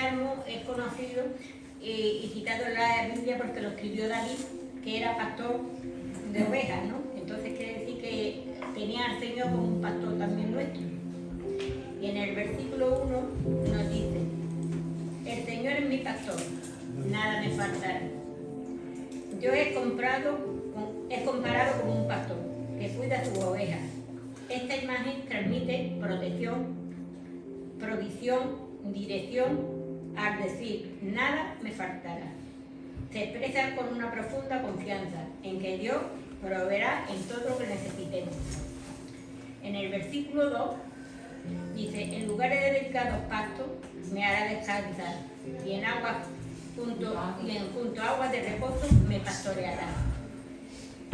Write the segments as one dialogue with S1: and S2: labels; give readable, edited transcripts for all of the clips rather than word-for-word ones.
S1: salmo es conocido y citado en la Biblia porque lo escribió David, que era pastor de ovejas, ¿no? Entonces quiere decir que tenía al Señor como un pastor también nuestro. Y en el versículo 1 nos dice: el Señor es mi pastor, nada me faltará. Yo he comparado como un pastor que cuida sus ovejas. Esta imagen transmite protección, provisión, dirección, al decir nada me faltará. Se expresa con una profunda confianza en que Dios proveerá en todo lo que necesitemos. En el versículo 2 dice: en lugares de delicados pastos me hará descansar, y en aguas junto a aguas de reposo me pastoreará.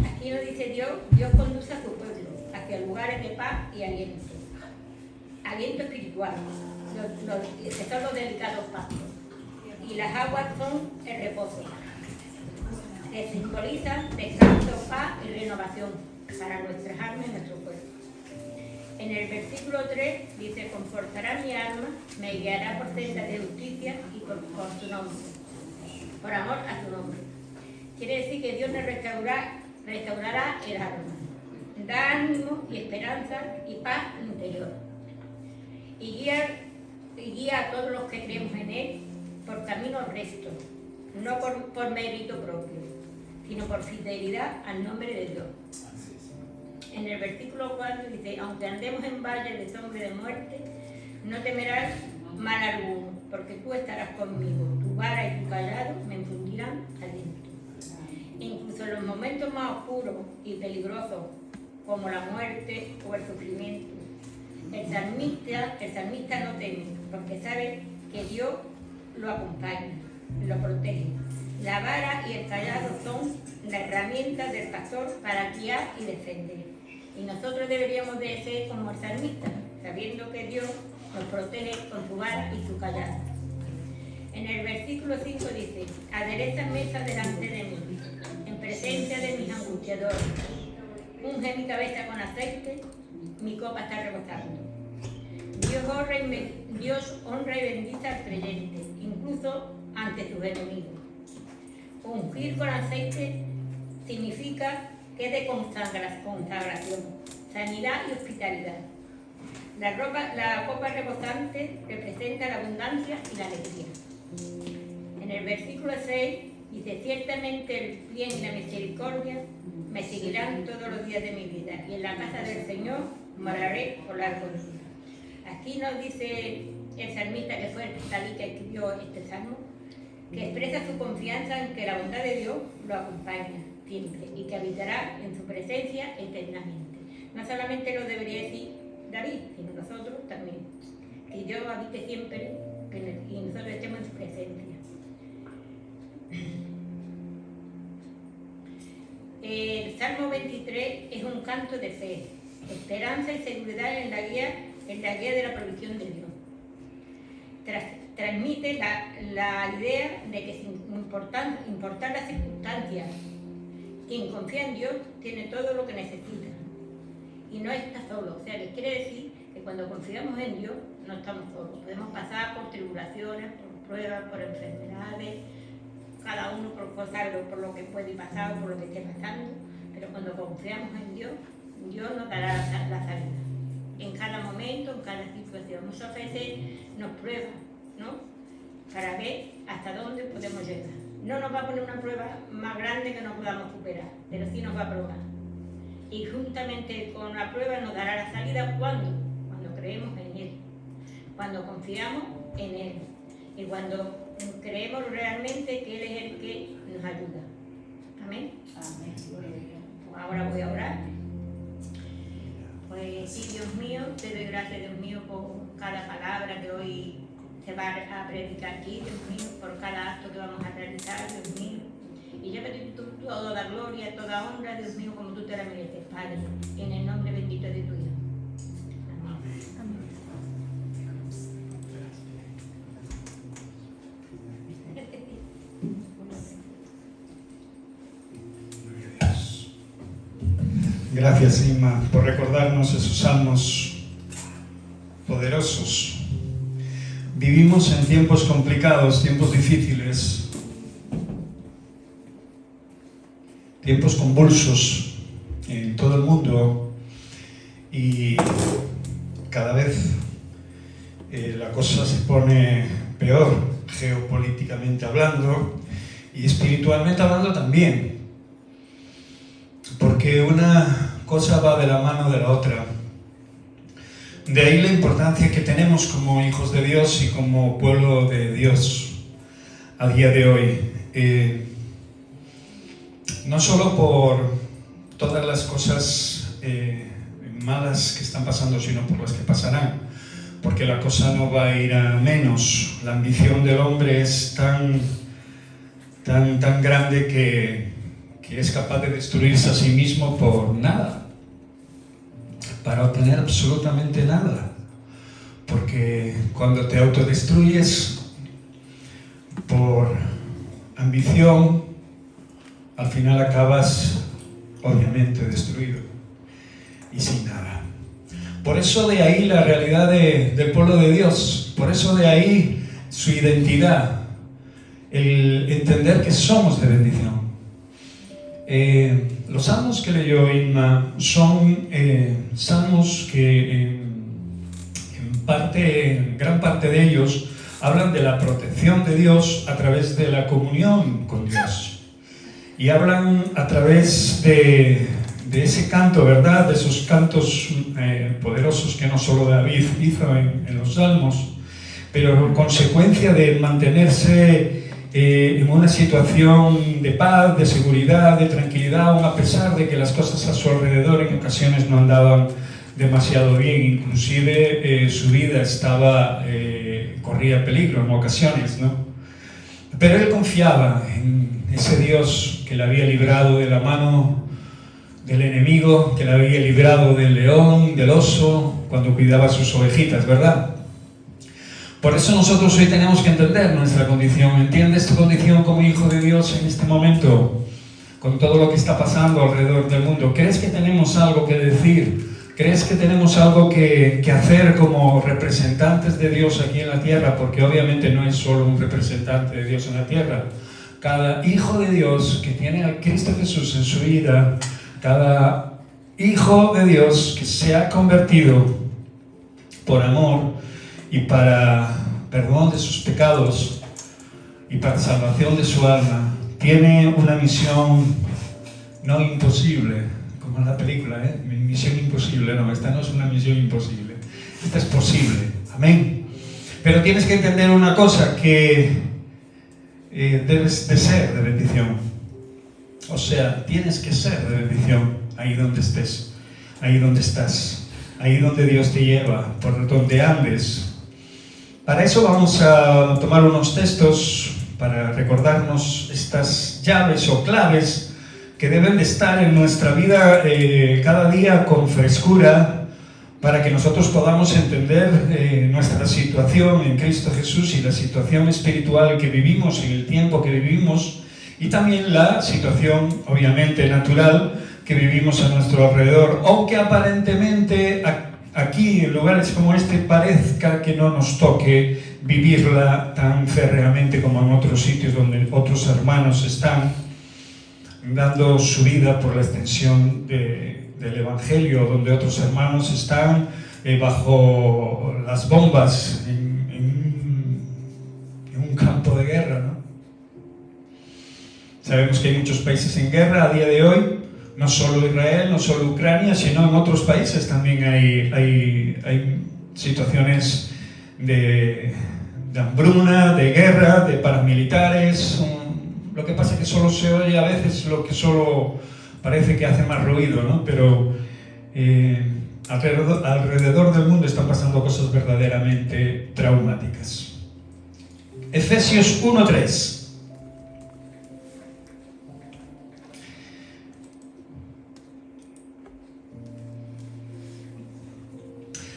S1: Aquí nos dice Dios conduce a su pueblo hacia lugares de paz y aliento espiritual, que son los delicados pastos, y las aguas son el reposo, que simbolizan descanso, paz y renovación para nuestras almas y nuestro cuerpo. En el versículo 3 dice: confortará mi alma, me guiará por sendas de justicia y por su nombre, por amor a su nombre. Quiere decir que Dios nos restaurará el alma, da ánimo y esperanza y paz interior, y guía a todos los que creemos en Él por caminos rectos, no por mérito propio, sino por fidelidad al nombre de Dios. En el versículo 4 dice: aunque andemos en valle de sombra de muerte, no temerás mal alguno, porque tú estarás conmigo, tu vara y tu callado me infundirán aliento. Incluso en los momentos más oscuros y peligrosos, como la muerte o el sufrimiento, el salmista no teme, porque sabe que Dios lo acompaña, lo protege. La vara y el callado son las herramientas del pastor para guiar y defender. Y nosotros deberíamos de ser como el salmista, sabiendo que Dios nos protege con su vara y su callado. En el versículo 5 dice: adereza mesa delante de mí, en presencia de mis angustiadores. Unge mi cabeza con aceite, mi copa está rebosando. Dios honra y bendice al creyente, incluso ante sus enemigos. Ungir con aceite significa que es de consagración, sanidad y hospitalidad. La copa rebosante representa la abundancia y la alegría. En el versículo 6 dice: ciertamente el bien y la misericordia me seguirán todos los días de mi vida, y en la casa del Señor moraré por largos días. Aquí nos dice el salmista, que fue David que escribió este salmo, que expresa su confianza en que la bondad de Dios lo acompaña siempre y que habitará en su presencia eternamente. No solamente lo debería decir David, sino nosotros también. Que Dios habite siempre y nosotros estemos en su presencia. El Salmo 23 es un canto de fe, esperanza y seguridad en la guía de la provisión de Dios. Transmite la idea de que sin importar las circunstancias, quien confía en Dios tiene todo lo que necesita y no está solo. O sea, que quiere decir que cuando confiamos en Dios no estamos solos. Podemos pasar por tribulaciones, por pruebas, por enfermedades, cada uno por cosas, por lo que puede pasar o por lo que esté pasando, pero cuando confiamos en Dios, Dios nos dará la salida. En cada momento, en cada situación. Muchas veces nos prueba, ¿no? Para ver hasta dónde podemos llegar. No nos va a poner una prueba más grande que no podamos superar, pero sí nos va a probar. Y juntamente con la prueba nos dará la salida. ¿Cuándo? Cuando creemos en Él, cuando confiamos en Él y cuando creemos realmente que Él es el que nos ayuda. Amén. Amén. Pues ahora voy a orar. Pues sí, Dios mío, te doy gracias, Dios mío, por cada palabra que hoy se va a predicar aquí, Dios mío, por cada acto que vamos a realizar, Dios mío. Y yo te doy toda la gloria, toda honra, Dios mío, como tú te la mereces, Padre, en el nombre bendito de tu Hijo. Amén. Amén.
S2: Gracias, Inma, por recordarnos esos salmos poderosos. Vivimos en tiempos complicados, tiempos difíciles, tiempos convulsos en todo el mundo, y cada vez la cosa se pone peor, geopolíticamente hablando y espiritualmente hablando también, porque una cosa va de la mano de la otra. De ahí la importancia que tenemos como hijos de Dios y como pueblo de Dios a día de hoy. No solo por todas las cosas malas que están pasando, sino por las que pasarán, porque la cosa no va a ir a menos. La ambición del hombre es tan grande que es capaz de destruirse a sí mismo por nada, para obtener absolutamente nada, porque cuando te autodestruyes por ambición, al final acabas obviamente destruido y sin nada. Por eso de ahí la realidad del pueblo de Dios, por eso de ahí su identidad, el entender que somos de bendición. Los salmos que leyó Inma son salmos que en gran parte de ellos hablan de la protección de Dios a través de la comunión con Dios, y hablan a través de ese canto, ¿verdad? De esos cantos poderosos que no solo David hizo en los salmos, pero consecuencia de mantenerse en una situación de paz, de seguridad, de tranquilidad, aun a pesar de que las cosas a su alrededor en ocasiones no andaban demasiado bien, inclusive su vida corría peligro en ocasiones, ¿no? Pero él confiaba en ese Dios que le había librado de la mano del enemigo, que le había librado del león, del oso, cuando cuidaba sus ovejitas, ¿verdad? Por eso nosotros hoy tenemos que entender nuestra condición. ¿Entiendes tu condición como hijo de Dios en este momento? Con todo lo que está pasando alrededor del mundo. ¿Crees que tenemos algo que decir? ¿Crees que tenemos algo que hacer como representantes de Dios aquí en la tierra? Porque obviamente no es solo un representante de Dios en la tierra. Cada hijo de Dios que tiene a Cristo Jesús en su vida, cada hijo de Dios que se ha convertido por amor y para perdón de sus pecados y para salvación de su alma, tiene una misión no imposible, como en la película, misión imposible. No, esta no es una misión imposible, esta es posible, amén. Pero tienes que entender una cosa, que debes de ser de bendición, o sea, tienes que ser de bendición ahí donde estés, ahí donde estás, ahí donde Dios te lleva, por donde andes. Para eso vamos a tomar unos textos para recordarnos estas llaves o claves que deben de estar en nuestra vida cada día con frescura, para que nosotros podamos entender nuestra situación en Cristo Jesús y la situación espiritual que vivimos en el tiempo que vivimos, y también la situación obviamente natural que vivimos a nuestro alrededor, aunque aparentemente aquí en lugares como este parezca que no nos toque vivirla tan férreamente como en otros sitios donde otros hermanos están dando su vida por la extensión del Evangelio, donde otros hermanos están bajo las bombas en un campo de guerra, ¿no? Sabemos que hay muchos países en guerra a día de hoy. No solo Israel, no solo Ucrania, sino en otros países también hay situaciones de hambruna, de guerra, de paramilitares. Lo que pasa es que solo se oye a veces lo que solo parece que hace más ruido, ¿no? Pero alrededor del mundo están pasando cosas verdaderamente traumáticas. Efesios 1:3.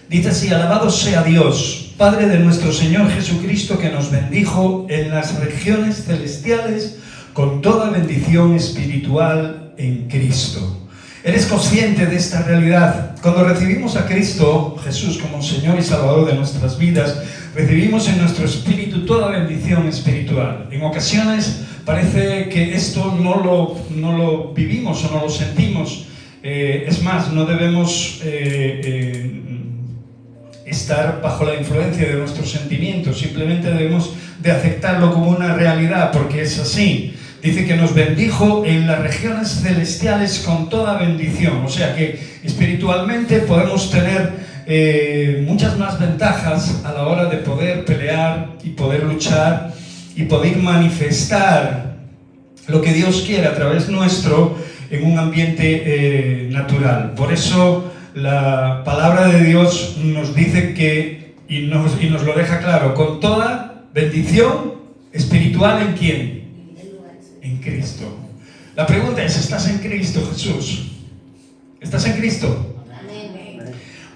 S2: Dice así: alabado sea Dios, Padre de nuestro Señor Jesucristo, que nos bendijo en las regiones celestiales con toda bendición espiritual en Cristo. ¿Eres consciente de esta realidad? Cuando recibimos a Cristo Jesús como Señor y Salvador de nuestras vidas, recibimos en nuestro espíritu toda bendición espiritual. En ocasiones parece que esto no lo vivimos o no lo sentimos. Es más, no debemos estar bajo la influencia de nuestros sentimientos, simplemente debemos de aceptarlo como una realidad, porque es así. Dice que nos bendijo en las regiones celestiales con toda bendición, o sea que espiritualmente podemos tener muchas más ventajas a la hora de poder pelear y poder luchar y poder manifestar lo que Dios quiere a través nuestro en un ambiente natural. Por eso la palabra de Dios nos dice que, y nos lo deja claro, con toda bendición espiritual, ¿en quién? En Cristo. La pregunta es, ¿estás en Cristo, Jesús? ¿Estás en Cristo?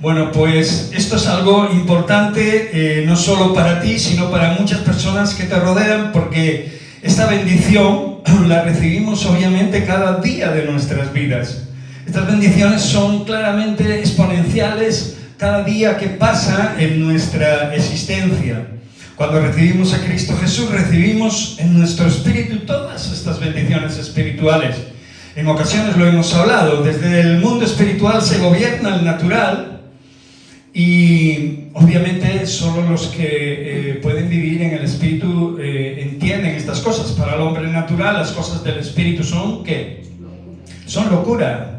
S2: Bueno, pues esto es algo importante, no solo para ti, sino para muchas personas que te rodean, porque esta bendición la recibimos obviamente cada día de nuestras vidas. Estas bendiciones son claramente exponenciales cada día que pasa en nuestra existencia. Cuando recibimos a Cristo Jesús, recibimos en nuestro espíritu todas estas bendiciones espirituales. En ocasiones lo hemos hablado, desde el mundo espiritual se gobierna el natural y obviamente solo los que pueden vivir en el espíritu entienden estas cosas. Para el hombre natural las cosas del espíritu son ¿qué? Son locura.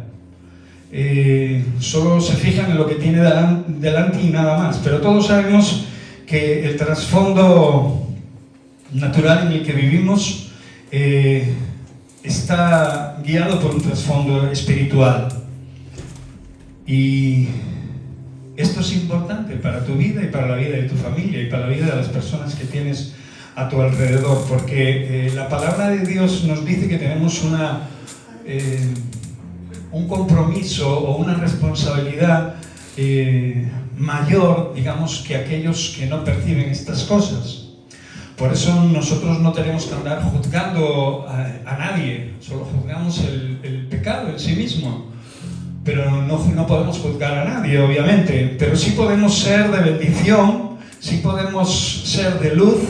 S2: Solo se fijan en lo que tiene delante y nada más, pero todos sabemos que el trasfondo natural en el que vivimos está guiado por un trasfondo espiritual, y esto es importante para tu vida y para la vida de tu familia y para la vida de las personas que tienes a tu alrededor, porque la palabra de Dios nos dice que tenemos un compromiso o una responsabilidad mayor, digamos, que aquellos que no perciben estas cosas. Por eso nosotros no tenemos que andar juzgando a nadie, solo juzgamos el pecado en sí mismo, pero no podemos juzgar a nadie, obviamente, pero sí podemos ser de bendición, sí podemos ser de luz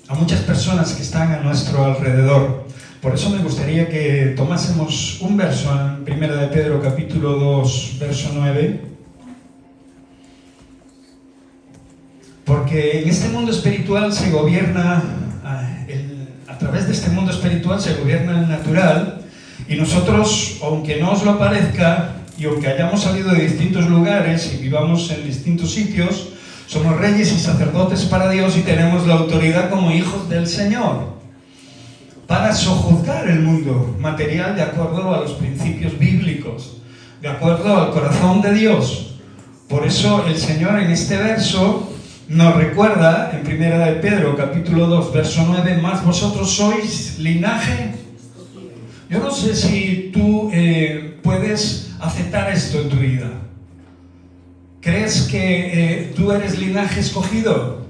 S2: a muchas personas que están a nuestro alrededor. Por eso me gustaría que tomásemos un verso en 1 de Pedro capítulo 2, verso 9. Porque en este mundo espiritual se gobierna, a través de este mundo espiritual se gobierna el natural, y nosotros, aunque no os lo parezca, y aunque hayamos salido de distintos lugares y vivamos en distintos sitios, somos reyes y sacerdotes para Dios y tenemos la autoridad como hijos del Señor para sojuzgar el mundo material de acuerdo a los principios bíblicos, de acuerdo al corazón de Dios. Por eso el Señor en este verso nos recuerda, en 1 de Pedro, capítulo 2, verso 9, más vosotros sois linaje. Yo no sé si tú puedes aceptar esto en tu vida. ¿Crees que tú eres linaje escogido?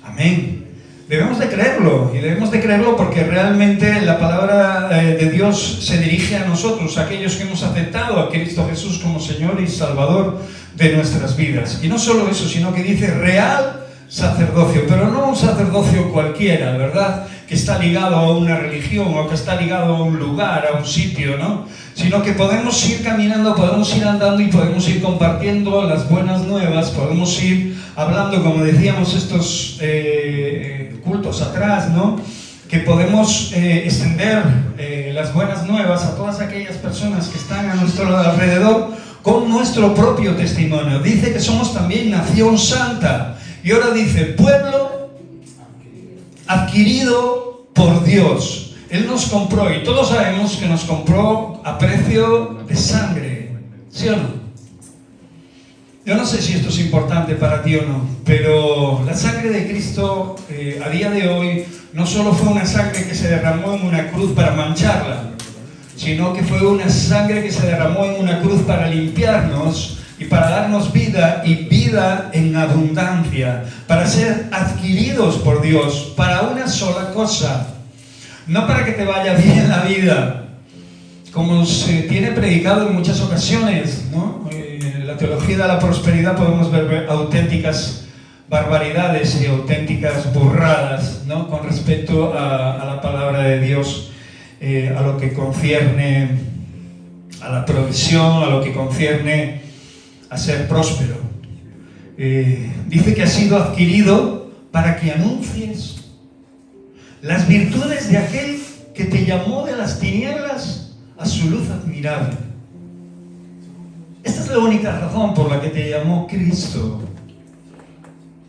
S2: Amén. Debemos de creerlo, y debemos de creerlo porque realmente la palabra de Dios se dirige a nosotros, a aquellos que hemos aceptado a Cristo Jesús como Señor y Salvador de nuestras vidas. Y no solo eso, sino que dice real sacerdocio, pero no un sacerdocio cualquiera, ¿verdad? Que está ligado a una religión o que está ligado a un lugar, a un sitio, ¿no? Sino que podemos ir caminando, podemos ir andando y podemos ir compartiendo las buenas nuevas, podemos ir hablando, como decíamos estos cultos atrás, ¿no? Que podemos extender las buenas nuevas a todas aquellas personas que están a nuestro alrededor con nuestro propio testimonio. Dice que somos también nación santa, y ahora dice pueblo adquirido por Dios. Él nos compró, y todos sabemos que nos compró a precio de sangre, ¿sí o no? Yo no sé si esto es importante para ti o no, pero la sangre de Cristo a día de hoy no solo fue una sangre que se derramó en una cruz para mancharla, sino que fue una sangre que se derramó en una cruz para limpiarnos y para darnos vida, y vida en abundancia, para ser adquiridos por Dios para una sola cosa, no para que te vaya bien la vida, como se tiene predicado en muchas ocasiones, ¿no? La teología de la prosperidad podemos ver auténticas barbaridades y auténticas burradas, ¿no?, con respecto a la palabra de Dios, a lo que concierne a la provisión, a lo que concierne a ser próspero. Dice que ha sido adquirido para que anuncies las virtudes de aquel que te llamó de las tinieblas a su luz admirable. Esta es la única razón por la que te llamó Cristo.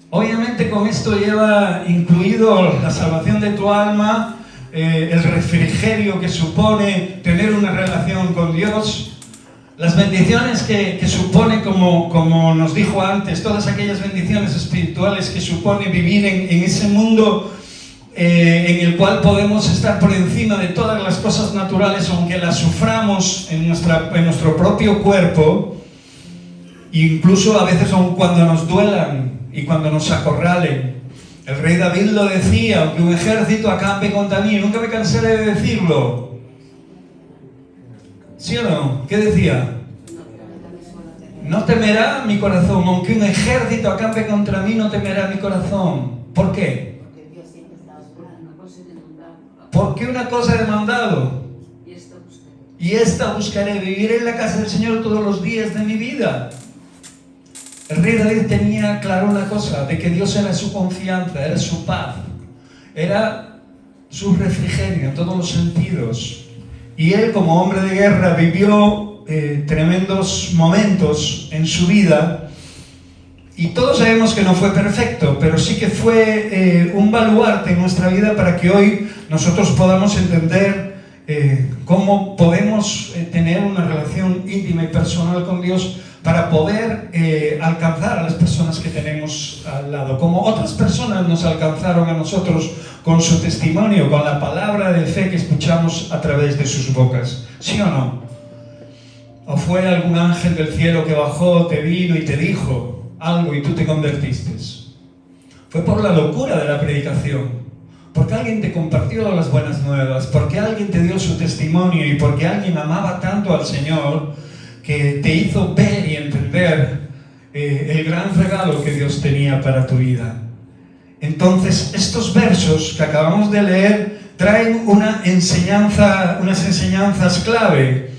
S2: Obviamente con esto lleva incluido la salvación de tu alma, el refrigerio que supone tener una relación con Dios, las bendiciones que supone, como nos dijo antes, todas aquellas bendiciones espirituales que supone vivir en ese mundo en el cual podemos estar por encima de todas las cosas naturales, aunque las suframos en nuestro propio cuerpo, incluso a veces aun cuando nos duelan y cuando nos acorralen. El rey David lo decía: aunque un ejército acampe contra mí, nunca me cansaré de decirlo. ¿Sí o no? ¿Qué decía? No temerá mi corazón, aunque un ejército acampe contra mí, no temerá mi corazón. ¿Por qué? Porque una cosa he demandado, y esta buscaré, vivir en la casa del Señor todos los días de mi vida. El rey David tenía claro una cosa, de que Dios era su confianza, era su paz, era su refrigerio en todos los sentidos. Y él, como hombre de guerra, vivió tremendos momentos en su vida, y todos sabemos que no fue perfecto, pero sí que fue un baluarte en nuestra vida para que hoy nosotros podamos entender cómo podemos tener una relación íntima y personal con Dios, para poder alcanzar a las personas que tenemos al lado, como otras personas nos alcanzaron a nosotros con su testimonio, con la palabra de fe que escuchamos a través de sus bocas. ¿Sí o no? ¿O fue algún ángel del cielo que bajó, te vino y te dijo algo y tú te convertiste? Fue por la locura de la predicación, porque alguien te compartió las buenas nuevas, porque alguien te dio su testimonio y porque alguien amaba tanto al Señor que te hizo ver y entender el gran regalo que Dios tenía para tu vida. Entonces, estos versos que acabamos de leer traen unas enseñanzas clave,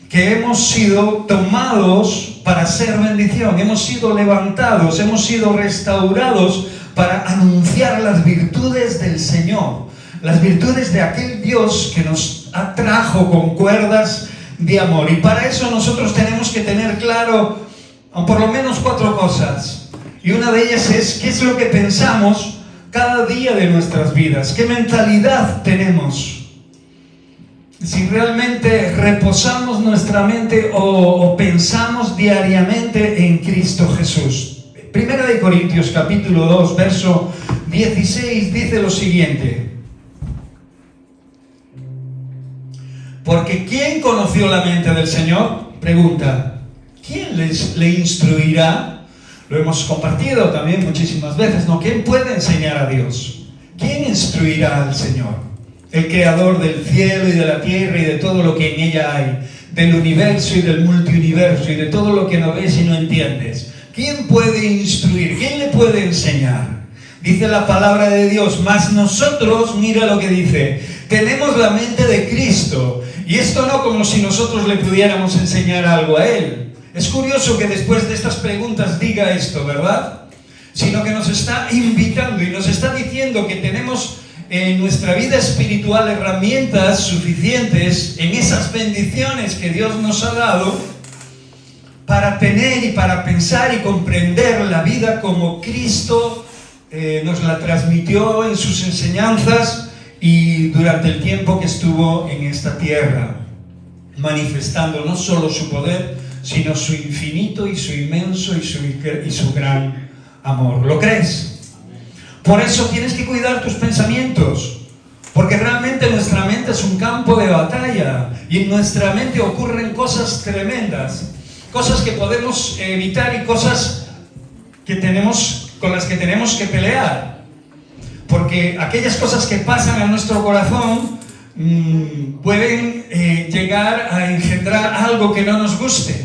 S2: que hemos sido tomados para ser bendición, hemos sido levantados, hemos sido restaurados para anunciar las virtudes del Señor, las virtudes de aquel Dios que nos atrajo con cuerdas de amor. Y para eso nosotros tenemos que tener claro por lo menos 4 cosas, y una de ellas es qué es lo que pensamos cada día de nuestras vidas, qué mentalidad tenemos, si realmente reposamos nuestra mente o pensamos diariamente en Cristo Jesús. Primera de Corintios capítulo 2 verso 16 dice lo siguiente: porque ¿quién conoció la mente del Señor? Pregunta. ¿Quién le instruirá? Lo hemos compartido también muchísimas veces, ¿no? ¿Quién puede enseñar a Dios? ¿Quién instruirá al Señor? El creador del cielo y de la tierra y de todo lo que en ella hay, del universo y del multiuniverso y de todo lo que no ves y no entiendes. ¿Quién puede instruir? ¿Quién le puede enseñar? Dice la palabra de Dios, mas nosotros, mira lo que dice, tenemos la mente de Cristo. Y esto no como si nosotros le pudiéramos enseñar algo a Él. Es curioso que después de estas preguntas diga esto, ¿verdad? Sino que nos está invitando y nos está diciendo que tenemos en nuestra vida espiritual herramientas suficientes en esas bendiciones que Dios nos ha dado para tener y para pensar y comprender la vida como Cristo nos la transmitió en sus enseñanzas y durante el tiempo que estuvo en esta tierra, manifestando no solo su poder, sino su infinito y su inmenso y su gran amor. ¿Lo crees? Por eso tienes que cuidar tus pensamientos, porque realmente nuestra mente es un campo de batalla y en nuestra mente ocurren cosas tremendas, cosas que podemos evitar y cosas con las que tenemos que pelear, porque aquellas cosas que pasan a nuestro corazón pueden llegar a engendrar algo que no nos guste.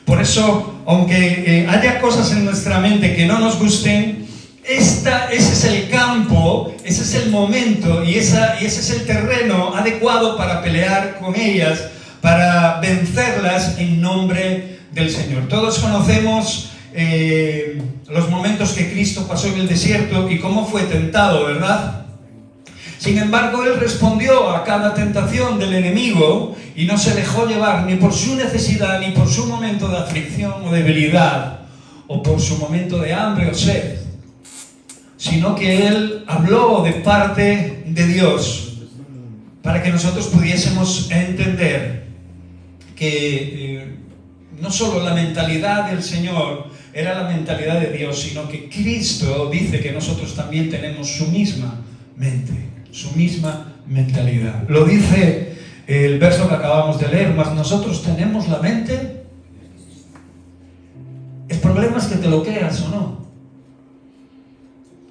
S2: Por eso, aunque haya cosas en nuestra mente que no nos gusten, ese es el campo, ese es el momento y ese es el terreno adecuado para pelear con ellas, para vencerlas en nombre del Señor. Todos conocemos los momentos que Cristo pasó en el desierto y cómo fue tentado, ¿verdad? Sin embargo, Él respondió a cada tentación del enemigo y no se dejó llevar ni por su necesidad, ni por su momento de aflicción o debilidad, o por su momento de hambre o sed, sino que Él habló de parte de Dios para que nosotros pudiésemos entender que no solo la mentalidad del Señor era la mentalidad de Dios, sino que Cristo dice que nosotros también tenemos su misma mente, su misma mentalidad. Lo dice el verso que acabamos de leer, mas nosotros tenemos la mente. El problema es que te lo creas o no.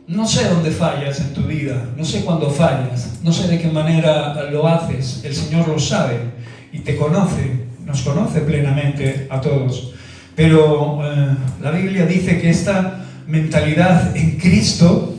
S2: No sé dónde fallas en tu vida, no sé cuándo fallas, no sé de qué manera lo haces. El Señor lo sabe y te conoce, nos conoce plenamente a todos. Pero la Biblia dice que esta mentalidad en Cristo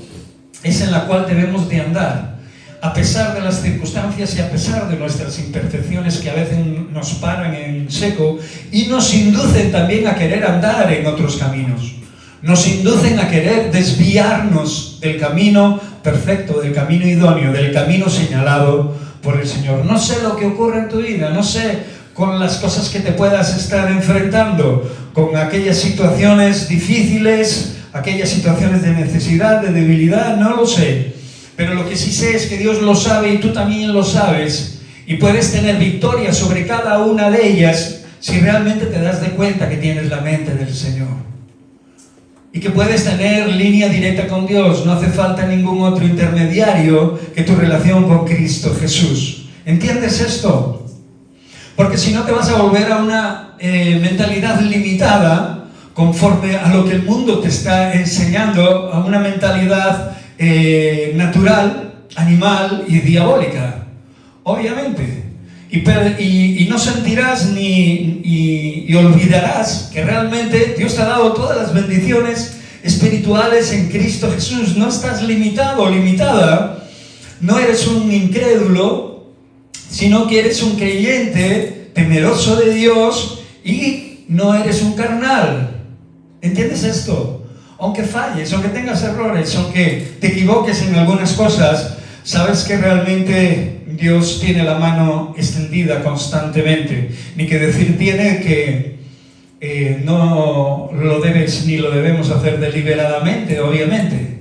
S2: es en la cual debemos de andar, a pesar de las circunstancias y a pesar de nuestras imperfecciones que a veces nos paran en seco y nos inducen también a querer andar en otros caminos. Nos inducen a querer desviarnos del camino perfecto, del camino idóneo, del camino señalado por el Señor. No sé lo que ocurre en tu vida, no sé con las cosas que te puedas estar enfrentando, con aquellas situaciones difíciles, aquellas situaciones de necesidad, de debilidad, no lo sé. Pero lo que sí sé es que Dios lo sabe y tú también lo sabes, y puedes tener victoria sobre cada una de ellas si realmente te das de cuenta que tienes la mente del Señor. Y que puedes tener línea directa con Dios, no hace falta ningún otro intermediario que tu relación con Cristo Jesús. ¿Entiendes esto? Porque si no te vas a volver a una mentalidad limitada, conforme a lo que el mundo te está enseñando, a una mentalidad natural, animal y diabólica, obviamente. Y no sentirás y olvidarás que realmente Dios te ha dado todas las bendiciones espirituales en Cristo Jesús. No estás limitado o limitada, no eres un incrédulo, sino que eres un creyente temeroso de Dios y no eres un carnal. ¿Entiendes esto? Aunque falles, aunque tengas errores, aunque te equivoques en algunas cosas, sabes que realmente Dios tiene la mano extendida constantemente. Ni que decir tiene que no lo debes ni lo debemos hacer deliberadamente, obviamente.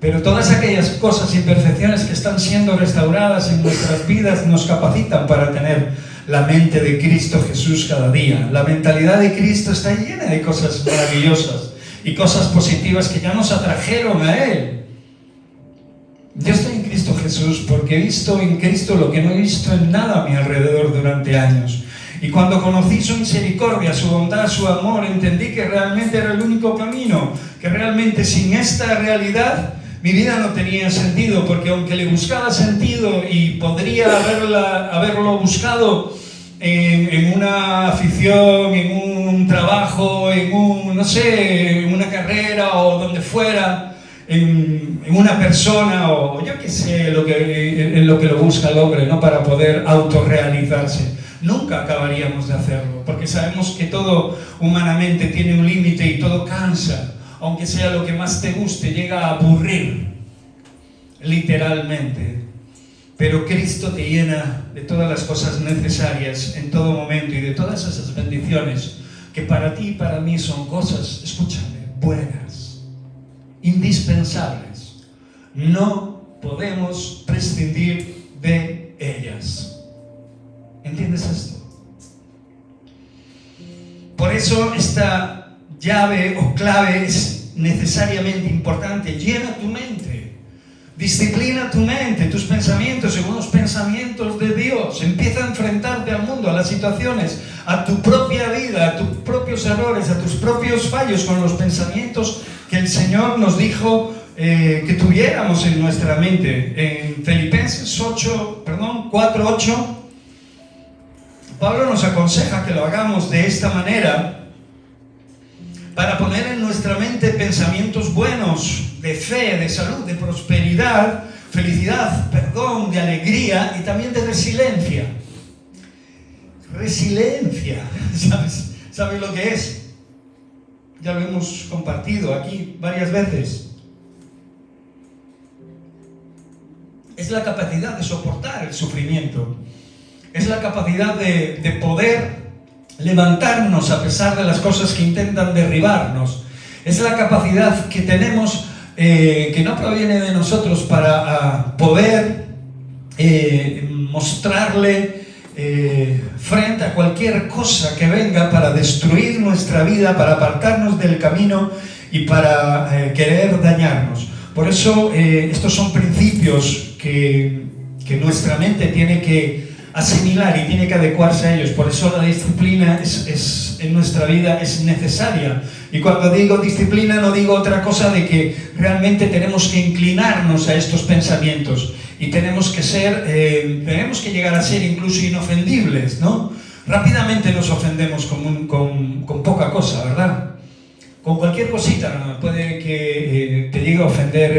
S2: Pero todas aquellas cosas, imperfecciones que están siendo restauradas en nuestras vidas nos capacitan para tener la mente de Cristo Jesús cada día. La mentalidad de Cristo está llena de cosas maravillosas y cosas positivas que ya nos atrajeron a Él. Yo estoy en Cristo Jesús porque he visto en Cristo lo que no he visto en nada a mi alrededor durante años. Y cuando conocí su misericordia, su bondad, su amor, entendí que realmente era el único camino, que realmente sin esta realidad mi vida no tenía sentido, porque aunque le buscaba sentido y podría haberlo buscado en una afición, en un trabajo, en en una carrera o donde fuera, en una persona o yo qué sé, en lo que lo busca el hombre, ¿no? Para poder autorrealizarse. Nunca acabaríamos de hacerlo, porque sabemos que todo humanamente tiene un límite y todo cansa. Aunque sea lo que más te guste, llega a aburrir, literalmente. Pero Cristo te llena de todas las cosas necesarias en todo momento y de todas esas bendiciones que para ti y para mí son cosas, escúchame, buenas, indispensables. No podemos prescindir de ellas. ¿Entiendes esto? Por eso esta llave o clave es necesariamente importante. Llena tu mente, disciplina tu mente, tus pensamientos según los pensamientos de Dios. Empieza a enfrentarte al mundo, a las situaciones, a tu propia vida, a tus propios errores, a tus propios fallos con los pensamientos que el Señor nos dijo que tuviéramos en nuestra mente. En Filipenses 4:8 Pablo nos aconseja que lo hagamos de esta manera, para poner en nuestra mente pensamientos buenos, de fe, de salud, de prosperidad, felicidad, perdón, de alegría y también de resiliencia. Resiliencia, ¿sabes lo que es? Ya lo hemos compartido aquí varias veces. Es la capacidad de soportar el sufrimiento. Es la capacidad de poder levantarnos a pesar de las cosas que intentan derribarnos. Es la capacidad que tenemos, que no proviene de nosotros, para poder mostrarle frente a cualquier cosa que venga para destruir nuestra vida, para apartarnos del camino y para querer dañarnos. Por eso estos son principios que nuestra mente tiene que asimilar y tiene que adecuarse a ellos. Por eso la disciplina en nuestra vida es necesaria. Y cuando digo disciplina no digo otra cosa de que realmente tenemos que inclinarnos a estos pensamientos y tenemos que llegar a ser incluso inofendibles, ¿no? Rápidamente nos ofendemos con poca cosa, ¿verdad? Con cualquier cosita, ¿no? Puede que te llegue a ofender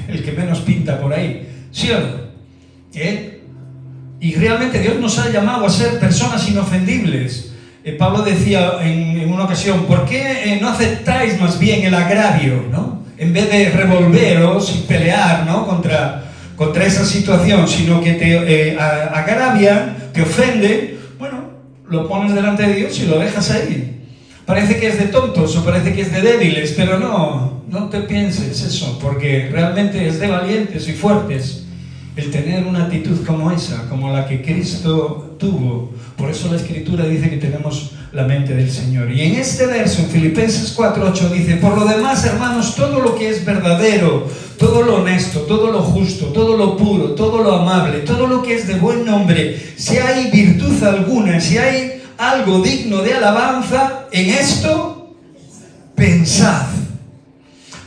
S2: el que menos pinta por ahí, ¿sí o no? Y realmente Dios nos ha llamado a ser personas inofendibles. Pablo decía en una ocasión, ¿por qué no aceptáis más bien el agravio, ¿no? En vez de revolveros y pelear, ¿no? contra esa situación, sino que te agravian, te ofende, bueno, lo pones delante de Dios y lo dejas ahí. Parece que es de tontos o parece que es de débiles, pero no te pienses eso, porque realmente es de valientes y fuertes el tener una actitud como esa, como la que Cristo tuvo. Por eso la Escritura dice que tenemos la mente del Señor. Y en este verso, en Filipenses 4:8, dice: por lo demás, hermanos, todo lo que es verdadero, todo lo honesto, todo lo justo, todo lo puro, todo lo amable, todo lo que es de buen nombre, si hay virtud alguna, si hay algo digno de alabanza, en esto pensad.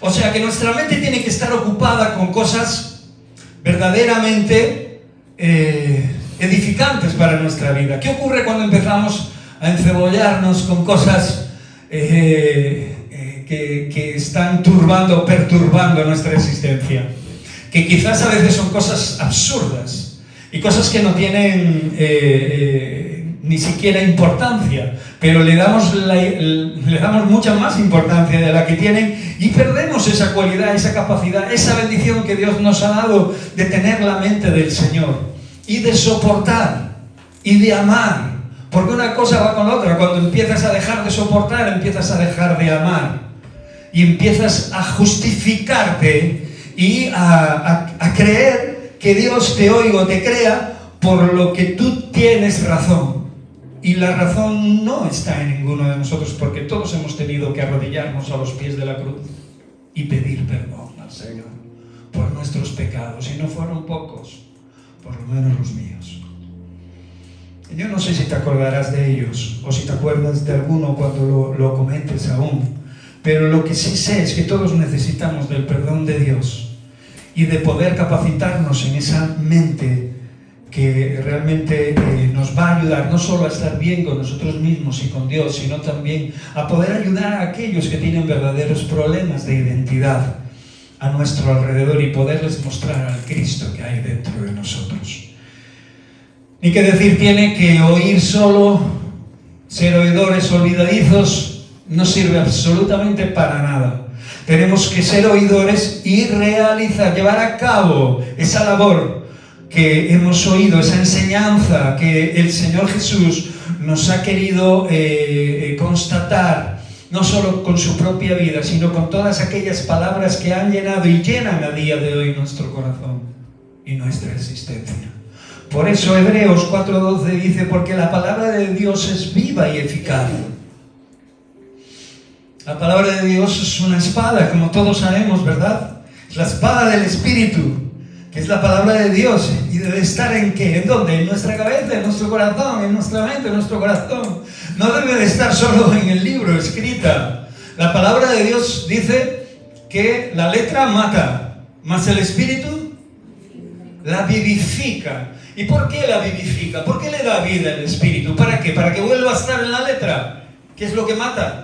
S2: O sea que nuestra mente tiene que estar ocupada con cosas verdaderamente edificantes para nuestra vida. ¿Qué ocurre cuando empezamos a encebollarnos con cosas que están perturbando nuestra existencia? Que quizás a veces son cosas absurdas y cosas que no tienen ni siquiera importancia, pero le damos mucha más importancia de la que tienen y perdemos esa cualidad, esa capacidad, esa bendición que Dios nos ha dado de tener la mente del Señor y de soportar y de amar, porque una cosa va con la otra. Cuando empiezas a dejar de soportar, empiezas a dejar de amar y empiezas a justificarte y a creer que Dios te oiga o te crea por lo que tú tienes razón. Y la razón no está en ninguno de nosotros, porque todos hemos tenido que arrodillarnos a los pies de la cruz y pedir perdón al Señor por nuestros pecados, y no fueron pocos, por lo menos los míos. Yo no sé si te acordarás de ellos, o si te acuerdas de alguno cuando lo comentes aún, pero lo que sí sé es que todos necesitamos del perdón de Dios y de poder capacitarnos en esa mente que realmente nos va a ayudar no solo a estar bien con nosotros mismos y con Dios, sino también a poder ayudar a aquellos que tienen verdaderos problemas de identidad a nuestro alrededor y poderles mostrar al Cristo que hay dentro de nosotros. Ni que decir tiene que oír solo, ser oidores olvidadizos, no sirve absolutamente para nada. Tenemos que ser oidores y realizar, llevar a cabo esa labor que hemos oído, esa enseñanza que el Señor Jesús nos ha querido constatar, no solo con su propia vida, sino con todas aquellas palabras que han llenado y llenan a día de hoy nuestro corazón y nuestra existencia. Por eso Hebreos 4:12 dice: porque la palabra de Dios es viva y eficaz. La palabra de Dios es una espada, como todos sabemos, ¿verdad? Es la espada del Espíritu, que es la palabra de Dios, y debe estar ¿en qué? ¿En dónde? En nuestra cabeza, en nuestro corazón, en nuestra mente, en nuestro corazón. No debe de estar solo en el libro escrita. La palabra de Dios dice que la letra mata, mas el Espíritu la vivifica. ¿Y por qué la vivifica? ¿Por qué le da vida el Espíritu? ¿Para qué? ¿Para que vuelva a estar en la letra? ¿Qué es lo que mata?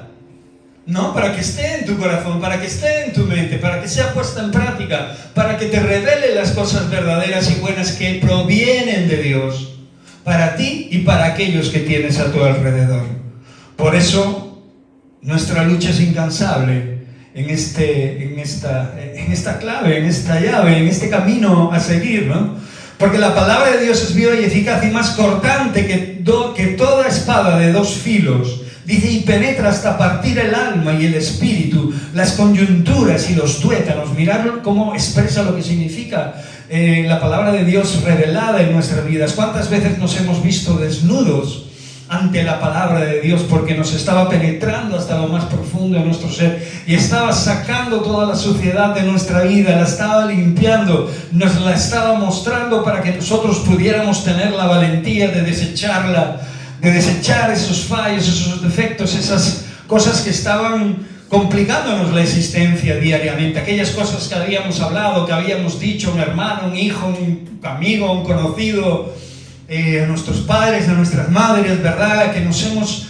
S2: ¿no? Para que esté en tu corazón, para que esté en tu mente, para que sea puesta en práctica, para que te revele las cosas verdaderas y buenas que provienen de Dios, para ti y para aquellos que tienes a tu alrededor. Por eso, nuestra lucha es incansable en esta clave, en esta llave, en este camino a seguir, ¿no? Porque la palabra de Dios es viva y eficaz y más cortante que toda espada de dos filos. Dice, y penetra hasta partir el alma y el espíritu, las coyunturas y los tuétanos. Mirad cómo expresa lo que significa la palabra de Dios revelada en nuestras vidas. ¿Cuántas veces nos hemos visto desnudos ante la palabra de Dios? Porque nos estaba penetrando hasta lo más profundo de nuestro ser y estaba sacando toda la suciedad de nuestra vida, la estaba limpiando, nos la estaba mostrando para que nosotros pudiéramos tener la valentía de desecharla, de desechar esos fallos, esos defectos, esas cosas que estaban complicándonos la existencia diariamente, aquellas cosas que habíamos hablado, que habíamos dicho, un hermano, un hijo, un amigo, un conocido, a nuestros padres, a nuestras madres, ¿verdad? Que nos hemos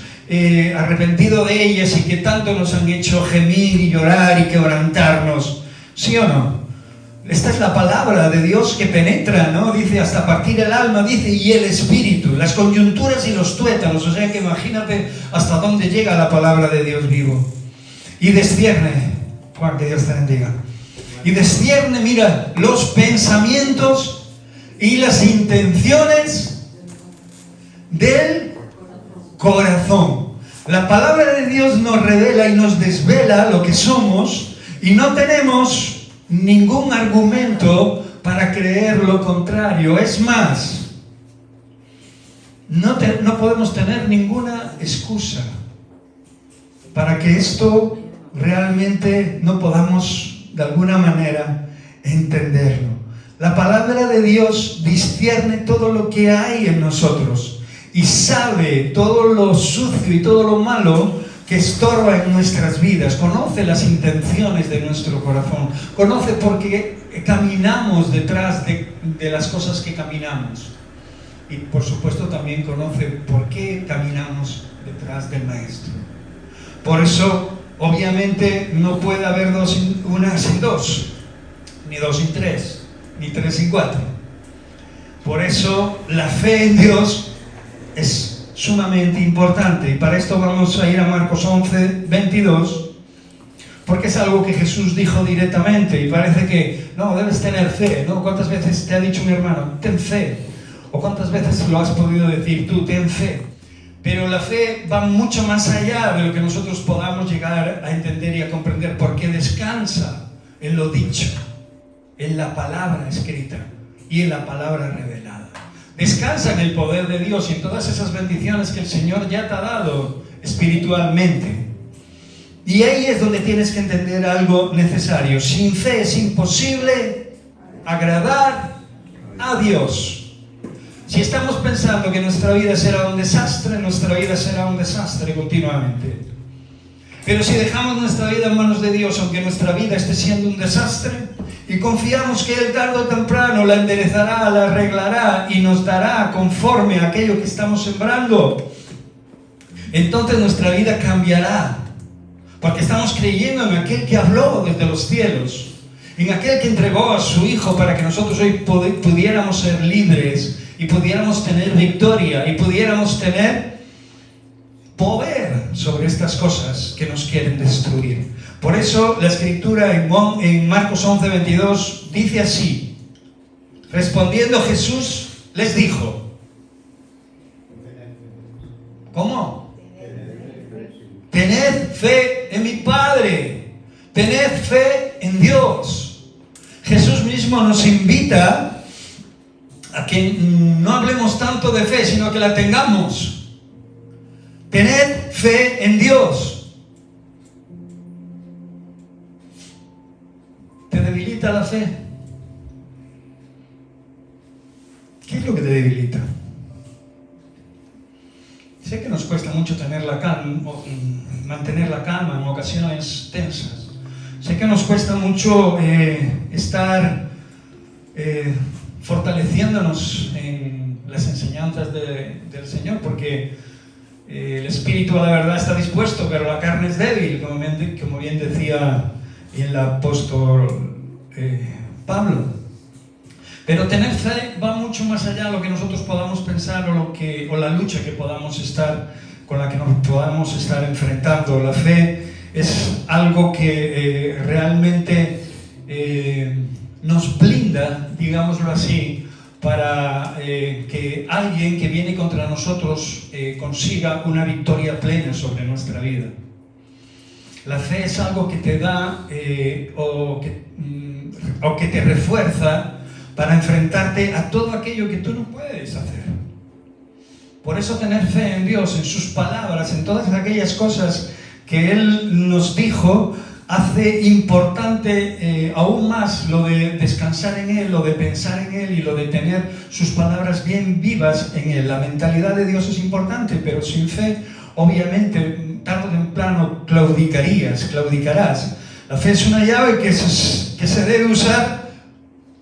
S2: arrepentido de ellas y que tanto nos han hecho gemir y llorar y quebrantarnos. ¿Sí o no? Esta es la palabra de Dios que penetra, ¿no? Dice, hasta partir el alma, dice, y el espíritu, las coyunturas y los tuétanos. O sea que imagínate hasta dónde llega la palabra de Dios vivo. Y descierne, Juan, que Dios te bendiga. Y descierne, mira, los pensamientos y las intenciones del corazón. La palabra de Dios nos revela y nos desvela lo que somos y no tenemos ningún argumento para creer lo contrario. Es más, no podemos tener ninguna excusa para que esto realmente no podamos de alguna manera entenderlo. La palabra de Dios discierne todo lo que hay en nosotros y sabe todo lo sucio y todo lo malo que estorba en nuestras vidas, conoce las intenciones de nuestro corazón, conoce por qué caminamos detrás de las cosas que caminamos y por supuesto también conoce por qué caminamos detrás del Maestro. Por eso obviamente no puede haber una sin dos, ni dos sin tres, ni tres sin cuatro. Por eso la fe en Dios es sumamente importante y para esto vamos a ir a Marcos 11, 22, porque es algo que Jesús dijo directamente y parece que no, debes tener fe, ¿no? ¿Cuántas veces te ha dicho mi hermano, ten fe? ¿O cuántas veces lo has podido decir tú, ten fe? Pero la fe va mucho más allá de lo que nosotros podamos llegar a entender y a comprender, porque descansa en lo dicho, en la palabra escrita y en la palabra revelada. Descansa en el poder de Dios y en todas esas bendiciones que el Señor ya te ha dado espiritualmente. Y ahí es donde tienes que entender algo necesario. Sin fe es imposible agradar a Dios. Si estamos pensando que nuestra vida será un desastre, nuestra vida será un desastre continuamente. Pero si dejamos nuestra vida en manos de Dios, aunque nuestra vida esté siendo un desastre, y confiamos que Él tarde o temprano la enderezará, la arreglará y nos dará conforme a aquello que estamos sembrando, entonces nuestra vida cambiará. Porque estamos creyendo en aquel que habló desde los cielos, en aquel que entregó a su Hijo para que nosotros hoy pudiéramos ser libres y pudiéramos tener victoria y pudiéramos tener poder sobre estas cosas que nos quieren destruir. Por eso la escritura en Marcos 11, 22 dice así: respondiendo Jesús les dijo, ¿cómo? Tened fe en mi Padre, tened fe en Dios. Jesús mismo nos invita a que no hablemos tanto de fe, sino que la tengamos. Tened fe en Dios. ¿Te debilita la fe? ¿Qué es lo que te debilita? Sé que nos cuesta mucho mantener la calma en ocasiones tensas. Sé que nos cuesta mucho estar fortaleciéndonos en las enseñanzas del Señor, porque El espíritu a la verdad está dispuesto, pero la carne es débil, como bien decía el apóstol Pablo. Pero tener fe va mucho más allá de lo que nosotros podamos pensar o la lucha con la que nos podamos estar enfrentando. La fe es algo que realmente nos blinda, digámoslo así, para que alguien que viene contra nosotros consiga una victoria plena sobre nuestra vida. La fe es algo que te da o que te refuerza para enfrentarte a todo aquello que tú no puedes hacer. Por eso tener fe en Dios, en sus palabras, en todas aquellas cosas que Él nos dijo, hace importante aún más lo de descansar en Él, lo de pensar en Él y lo de tener sus palabras bien vivas en Él. La mentalidad de Dios es importante, pero sin fe, obviamente, tarde o temprano claudicarás. La fe es una llave que se debe usar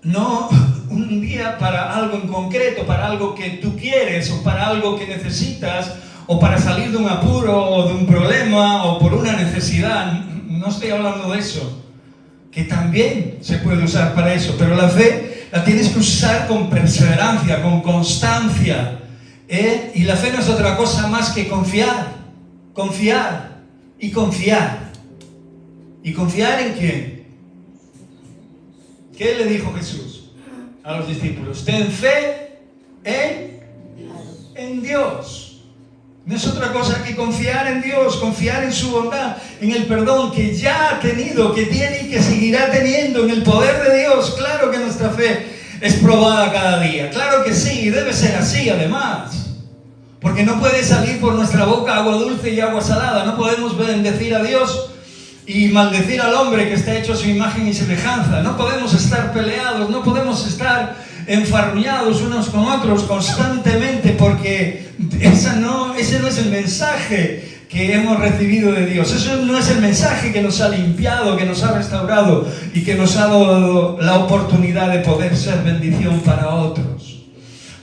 S2: no un día para algo en concreto, para algo que tú quieres o para algo que necesitas o para salir de un apuro o de un problema o por una necesidad. No estoy hablando de eso, que también se puede usar para eso, pero la fe la tienes que usar con perseverancia, con constancia, y la fe no es otra cosa más que confiar. ¿Y confiar en quién? ¿Qué le dijo Jesús a los discípulos? Ten fe en Dios. No es otra cosa que confiar en Dios, confiar en su bondad, en el perdón que ya ha tenido, que tiene y que seguirá teniendo, en el poder de Dios. Claro que nuestra fe es probada cada día. Claro que sí, y debe ser así además. Porque no puede salir por nuestra boca agua dulce y agua salada. No podemos bendecir a Dios y maldecir al hombre que está hecho a su imagen y semejanza. No podemos estar peleados, no podemos estar enfarruñados unos con otros constantemente, porque ese no es el mensaje que hemos recibido de Dios. Eso no es el mensaje que nos ha limpiado, que nos ha restaurado y que nos ha dado la oportunidad de poder ser bendición para otros.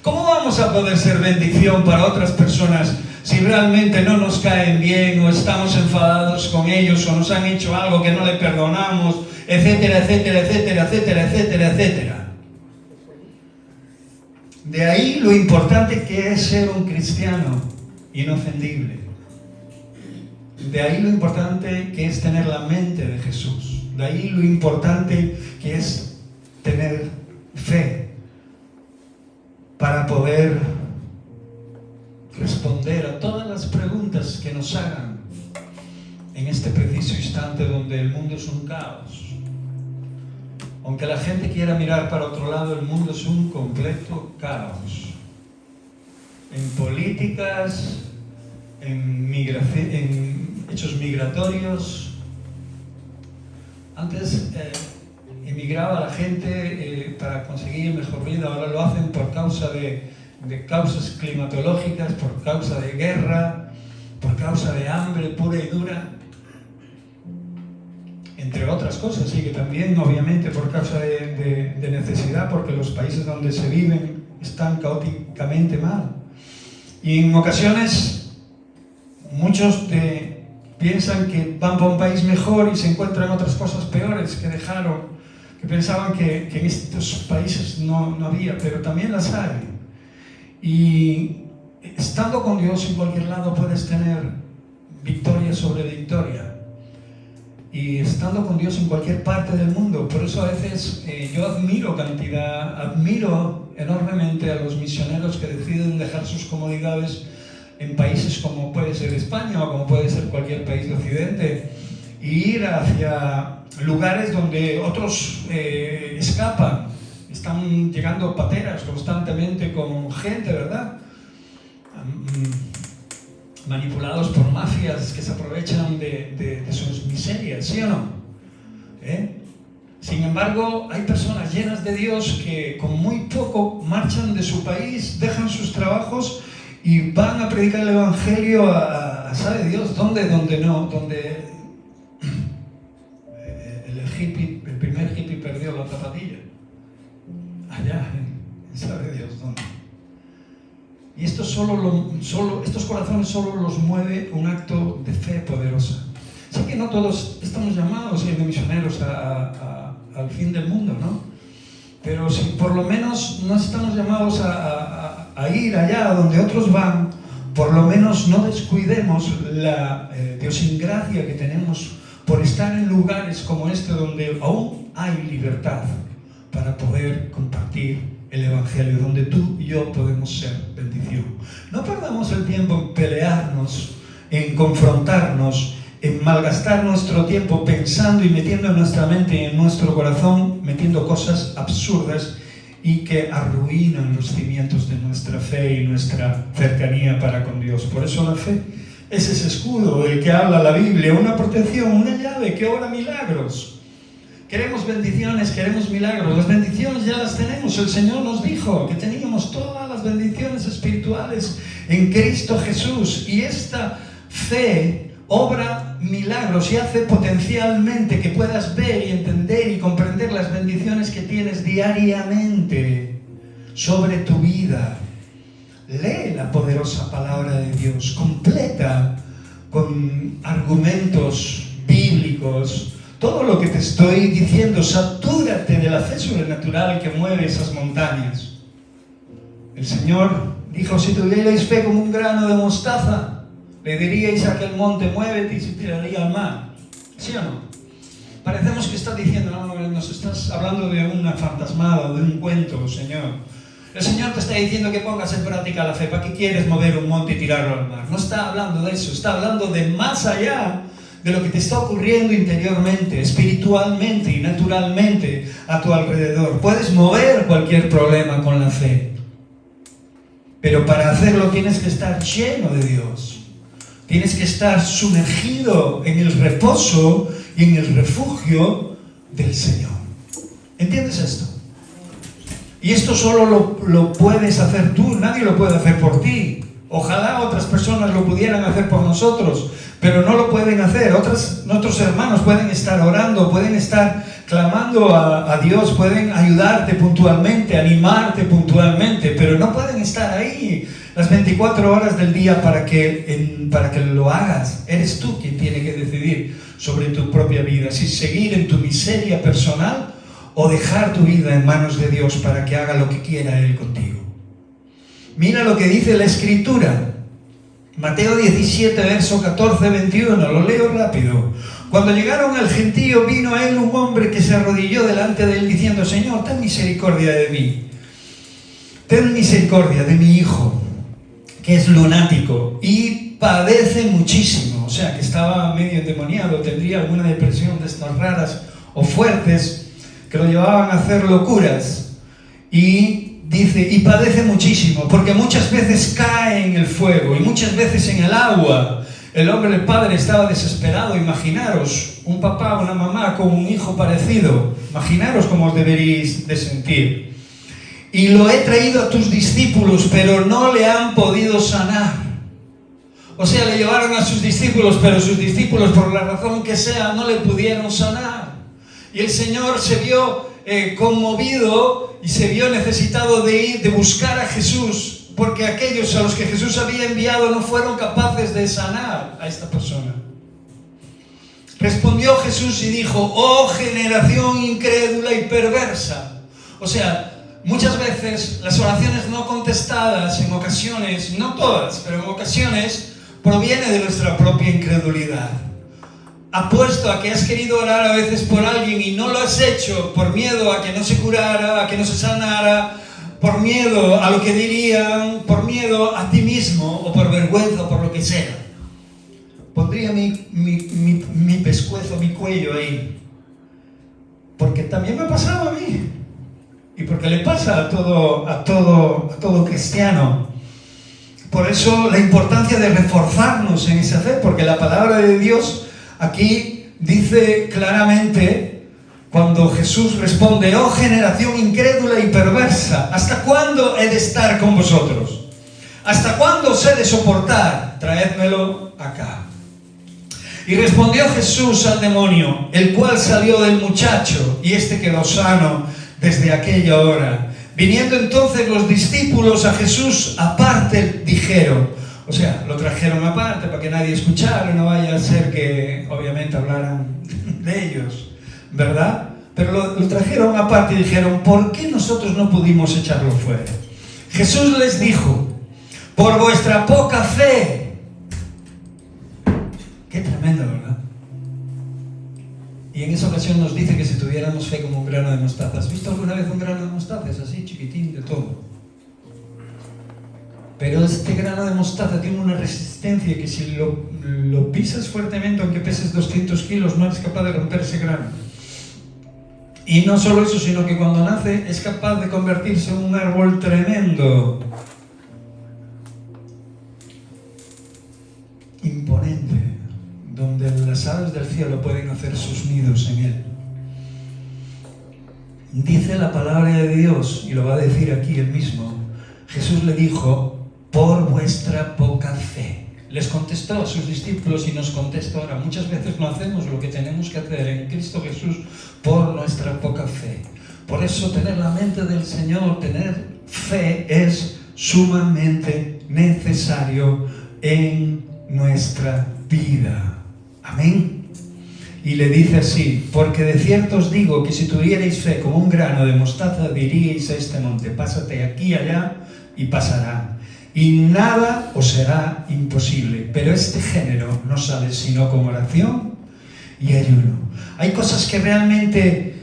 S2: ¿Cómo vamos a poder ser bendición para otras personas si realmente no nos caen bien o estamos enfadados con ellos o nos han hecho algo que no le perdonamos, etcétera, etcétera, etcétera, etcétera, etcétera, etcétera? De ahí lo importante que es ser un cristiano inofendible. De ahí lo importante que es tener la mente de Jesús. De ahí lo importante que es tener fe para poder responder a todas las preguntas que nos hagan en este preciso instante donde el mundo es un caos. Aunque la gente quiera mirar para otro lado, el mundo es un completo caos. En políticas, en hechos migratorios. Antes emigraba la gente para conseguir mejor vida, ahora lo hacen por causa de causas climatológicas, por causa de guerra, por causa de hambre pura y dura. Entre otras cosas, y que también obviamente por causa de necesidad, porque los países donde se viven están caóticamente mal. Y en ocasiones muchos piensan que van para un país mejor y se encuentran otras cosas peores que dejaron, que pensaban que en estos países no había, pero también las hay. Y estando con Dios en cualquier lado puedes tener victoria sobre victoria. Y estando con Dios en cualquier parte del mundo. Por eso a veces yo admiro enormemente a los misioneros que deciden dejar sus comodidades en países como puede ser España o como puede ser cualquier país de Occidente e ir hacia lugares donde otros escapan. Están llegando pateras constantemente con gente, ¿verdad? Manipulados por mafias que se aprovechan de sus miserias, ¿sí o no? Sin embargo, hay personas llenas de Dios que con muy poco marchan de su país, dejan sus trabajos y van a predicar el Evangelio ¿sabe Dios dónde? Donde el primer hippie perdió la zapatilla. Allá, ¿sabe Dios dónde? Y esto estos corazones solo los mueve un acto de fe poderosa. Sé que no todos estamos llamados a ir de misioneros al fin del mundo, ¿no? Pero si por lo menos no estamos llamados a ir allá donde otros van, por lo menos no descuidemos la idiosincrasia que tenemos por estar en lugares como este donde aún hay libertad para poder compartir el Evangelio, donde tú y yo podemos ser bendición. No perdamos el tiempo en pelearnos, en confrontarnos, en malgastar nuestro tiempo pensando y metiendo en nuestra mente y en nuestro corazón, metiendo cosas absurdas y que arruinan los cimientos de nuestra fe y nuestra cercanía para con Dios. Por eso la fe es ese escudo del que habla la Biblia, una protección, una llave que obra milagros. Queremos bendiciones, queremos milagros. Las bendiciones ya las tenemos. El Señor nos dijo que teníamos todas las bendiciones espirituales en Cristo Jesús. Y esta fe obra milagros y hace potencialmente que puedas ver y entender y comprender las bendiciones que tienes diariamente sobre tu vida. Lee la poderosa palabra de Dios, completa con argumentos bíblicos todo lo que te estoy diciendo. Satúrate de la fe sobrenatural que mueve esas montañas. El Señor dijo: si tuvierais fe como un grano de mostaza, le diríais a aquel monte: muévete, y se tiraría al mar. ¿Sí o no? Parecemos que estás diciendo: no, nos estás hablando de una fantasmada, de un cuento, Señor. El Señor te está diciendo que pongas en práctica la fe. ¿Para qué quieres mover un monte y tirarlo al mar? No está hablando de eso, está hablando de más allá de lo que te está ocurriendo interiormente, espiritualmente y naturalmente a tu alrededor. Puedes mover cualquier problema con la fe, pero para hacerlo tienes que estar lleno de Dios. Tienes que estar sumergido en el reposo y en el refugio del Señor. ¿Entiendes esto? Y esto solo lo puedes hacer tú, nadie lo puede hacer por ti. Ojalá otras personas lo pudieran hacer por nosotros, pero no lo pueden hacer. Otros hermanos pueden estar orando, pueden estar clamando a Dios, pueden ayudarte puntualmente, animarte puntualmente, pero no pueden estar ahí las 24 horas del día para que lo hagas. Eres tú quien tiene que decidir sobre tu propia vida, si seguir en tu miseria personal o dejar tu vida en manos de Dios para que haga lo que quiera Él contigo. Mira lo que dice la Escritura. Mateo 17, verso 14-21, lo leo rápido. Cuando llegaron al gentío, vino a él un hombre que se arrodilló delante de él diciendo: Señor, ten misericordia de mí. Ten misericordia de mi hijo, que es lunático y padece muchísimo. O sea, que estaba medio endemoniado, tendría alguna depresión de estas raras o fuertes que lo llevaban a hacer locuras. Y dice, y padece muchísimo, porque muchas veces cae en el fuego y muchas veces en el agua. El hombre, el padre, estaba desesperado. Imaginaros un papá o una mamá con un hijo parecido. Imaginaros cómo os deberíais de sentir. Y lo he traído a tus discípulos, pero no le han podido sanar. O sea, le llevaron a sus discípulos, pero sus discípulos, por la razón que sea, no le pudieron sanar. Y el Señor se vio conmovido y se vio necesitado de buscar a Jesús, porque aquellos a los que Jesús había enviado no fueron capaces de sanar a esta persona. Respondió Jesús y dijo: oh generación incrédula y perversa. O sea, muchas veces las oraciones no contestadas, en ocasiones, no todas, pero en ocasiones, proviene de nuestra propia incredulidad. Apuesto a que has querido orar a veces por alguien y no lo has hecho por miedo a que no se curara, a que no se sanara, por miedo a lo que dirían, por miedo a ti mismo o por vergüenza o por lo que sea. Pondría mi pescuezo, mi cuello ahí, porque también me ha pasado a mí y porque le pasa a todo cristiano. Por eso la importancia de reforzarnos en esa fe, porque la palabra de Dios aquí dice claramente, cuando Jesús responde: oh generación incrédula y perversa, ¿hasta cuándo he de estar con vosotros? ¿Hasta cuándo os he de soportar? Traédmelo acá. Y respondió Jesús al demonio, el cual salió del muchacho, y este quedó sano desde aquella hora. Viniendo entonces los discípulos a Jesús aparte, dijeron, o sea, lo trajeron aparte para que nadie escuchara, no vaya a ser que obviamente hablaran de ellos, ¿verdad? Pero lo trajeron aparte y dijeron, ¿por qué nosotros no pudimos echarlo fuera? Jesús les dijo, por vuestra poca fe. Qué tremendo, ¿verdad? Y en esa ocasión nos dice que si tuviéramos fe como un grano de mostaza. ¿Has visto alguna vez un grano de mostaza? Es así, chiquitín, de todo. Pero este grano de mostaza tiene una resistencia que si lo pisas fuertemente, aunque peses 200 kilos, no eres capaz de romper ese grano. Y no solo eso, sino que cuando nace es capaz de convertirse en un árbol tremendo. Imponente, donde las aves del cielo pueden hacer sus nidos en él. Dice la palabra de Dios, y lo va a decir aquí él mismo, Jesús le dijo, por vuestra poca fe. Les contestó a sus discípulos y nos contesta ahora. Muchas veces no hacemos lo que tenemos que hacer en Cristo Jesús por nuestra poca fe. Por eso tener la mente del Señor, tener fe es sumamente necesario en nuestra vida. Amén. Y le dice así, porque de cierto os digo que si tuvierais fe como un grano de mostaza, diríais a este monte, pásate aquí y allá, y pasará. Y nada os será imposible. Pero este género no sale sino con oración y ayuno. Hay cosas que realmente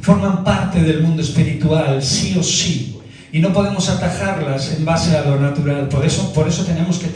S2: forman parte del mundo espiritual, sí o sí, y no podemos atajarlas en base a lo natural. Por eso tenemos que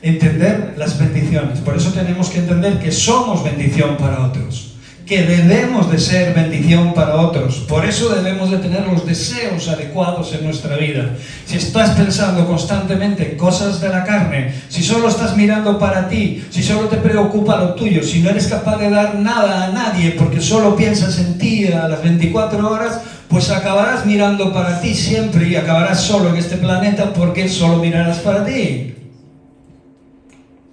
S2: entender las bendiciones. Por eso tenemos que entender que somos bendición para otros, que debemos de ser bendición para otros. Por eso debemos de tener los deseos adecuados en nuestra vida. Si estás pensando constantemente en cosas de la carne, si solo estás mirando para ti, si solo te preocupa lo tuyo, si no eres capaz de dar nada a nadie porque solo piensas en ti a las 24 horas, pues acabarás mirando para ti siempre y acabarás solo en este planeta porque solo mirarás para ti.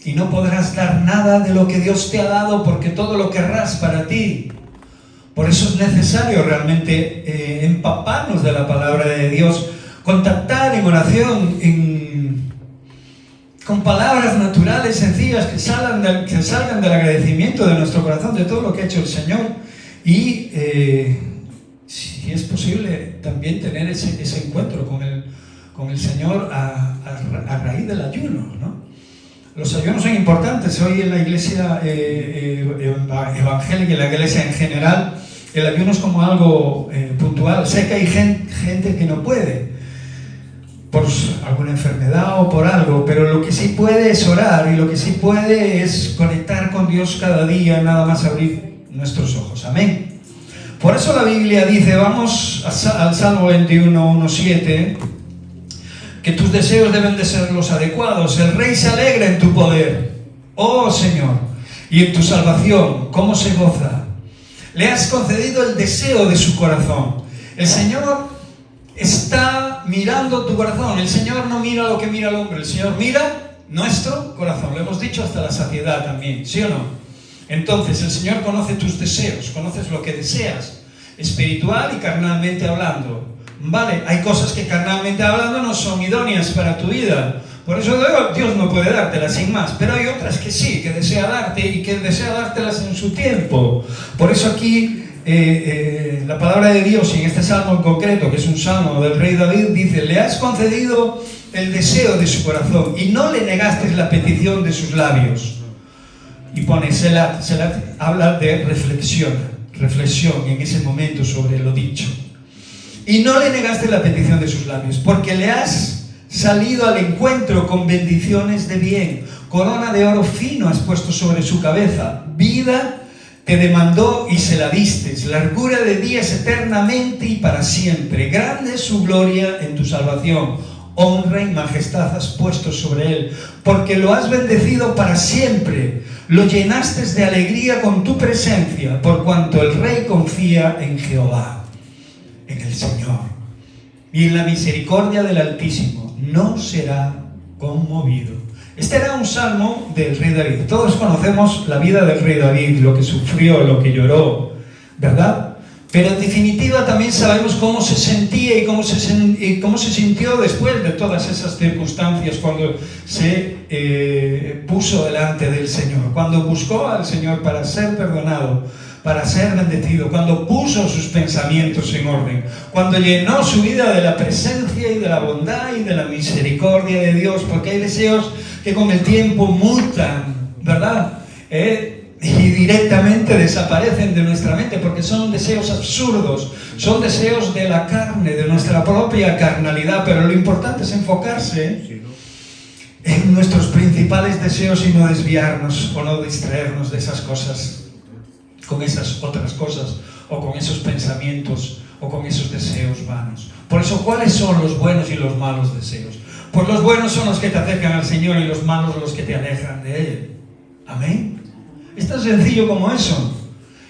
S2: Y no podrás dar nada de lo que Dios te ha dado porque todo lo querrás para ti. Por eso es necesario realmente empaparnos de la palabra de Dios, contactar en oración, con palabras naturales, sencillas, que salgan del agradecimiento de nuestro corazón de todo lo que ha hecho el Señor. Y si es posible también tener ese encuentro con el Señor a raíz del ayuno, ¿no? Los ayunos son importantes. Hoy en la iglesia evangélica y en la iglesia en general, el ayuno es como algo puntual. Sé que hay gente que no puede, por alguna enfermedad o por algo, pero lo que sí puede es orar y lo que sí puede es conectar con Dios cada día, nada más abrir nuestros ojos. Amén. Por eso la Biblia dice, vamos al Salmo 21, 1:7, que tus deseos deben de ser los adecuados. El Rey se alegra en tu poder, oh Señor, y en tu salvación, ¿cómo se goza? Le has concedido el deseo de su corazón. El Señor está mirando tu corazón. El Señor no mira lo que mira el hombre. El Señor mira nuestro corazón. Lo hemos dicho hasta la saciedad también, ¿sí o no? Entonces, el Señor conoce tus deseos, conoces lo que deseas, espiritual y carnalmente hablando. Vale, hay cosas que carnalmente hablando no son idóneas para tu vida. Por eso Dios no puede dártelas sin más. Pero hay otras que sí, que desea darte y que desea dártelas en su tiempo. Por eso aquí la palabra de Dios, y en este salmo en concreto, que es un salmo del rey David, dice, le has concedido el deseo de su corazón y no le negaste la petición de sus labios. Y pone, Selah, habla de reflexión en ese momento sobre lo dicho. Y no le negaste la petición de sus labios, porque le has salido al encuentro con bendiciones de bien. Corona de oro fino has puesto sobre su cabeza. Vida te demandó y se la diste. Largura de días eternamente y para siempre. Grande es su gloria en tu salvación. Honra y majestad has puesto sobre él, porque lo has bendecido para siempre. Lo llenaste de alegría con tu presencia, por cuanto el rey confía en Jehová, en el Señor, y en la misericordia del Altísimo no será conmovido. Este era un salmo del rey David. Todos conocemos la vida del rey David, lo que sufrió, lo que lloró, ¿verdad? Pero en definitiva también sabemos cómo se sentía y cómo se sintió después de todas esas circunstancias cuando se puso delante del Señor, cuando buscó al Señor para ser perdonado, para ser bendecido, cuando puso sus pensamientos en orden, cuando llenó su vida de la presencia y de la bondad y de la misericordia de Dios, porque hay deseos que con el tiempo mutan, ¿verdad? Y directamente desaparecen de nuestra mente porque son deseos absurdos, son deseos de la carne, de nuestra propia carnalidad, pero lo importante es enfocarse en nuestros principales deseos y no desviarnos o no distraernos de esas cosas, con esas otras cosas o con esos pensamientos o con esos deseos vanos. Por eso, ¿cuáles son los buenos y los malos deseos? Pues los buenos son los que te acercan al Señor y los malos los que te alejan de Él. Amén. Es tan sencillo como eso.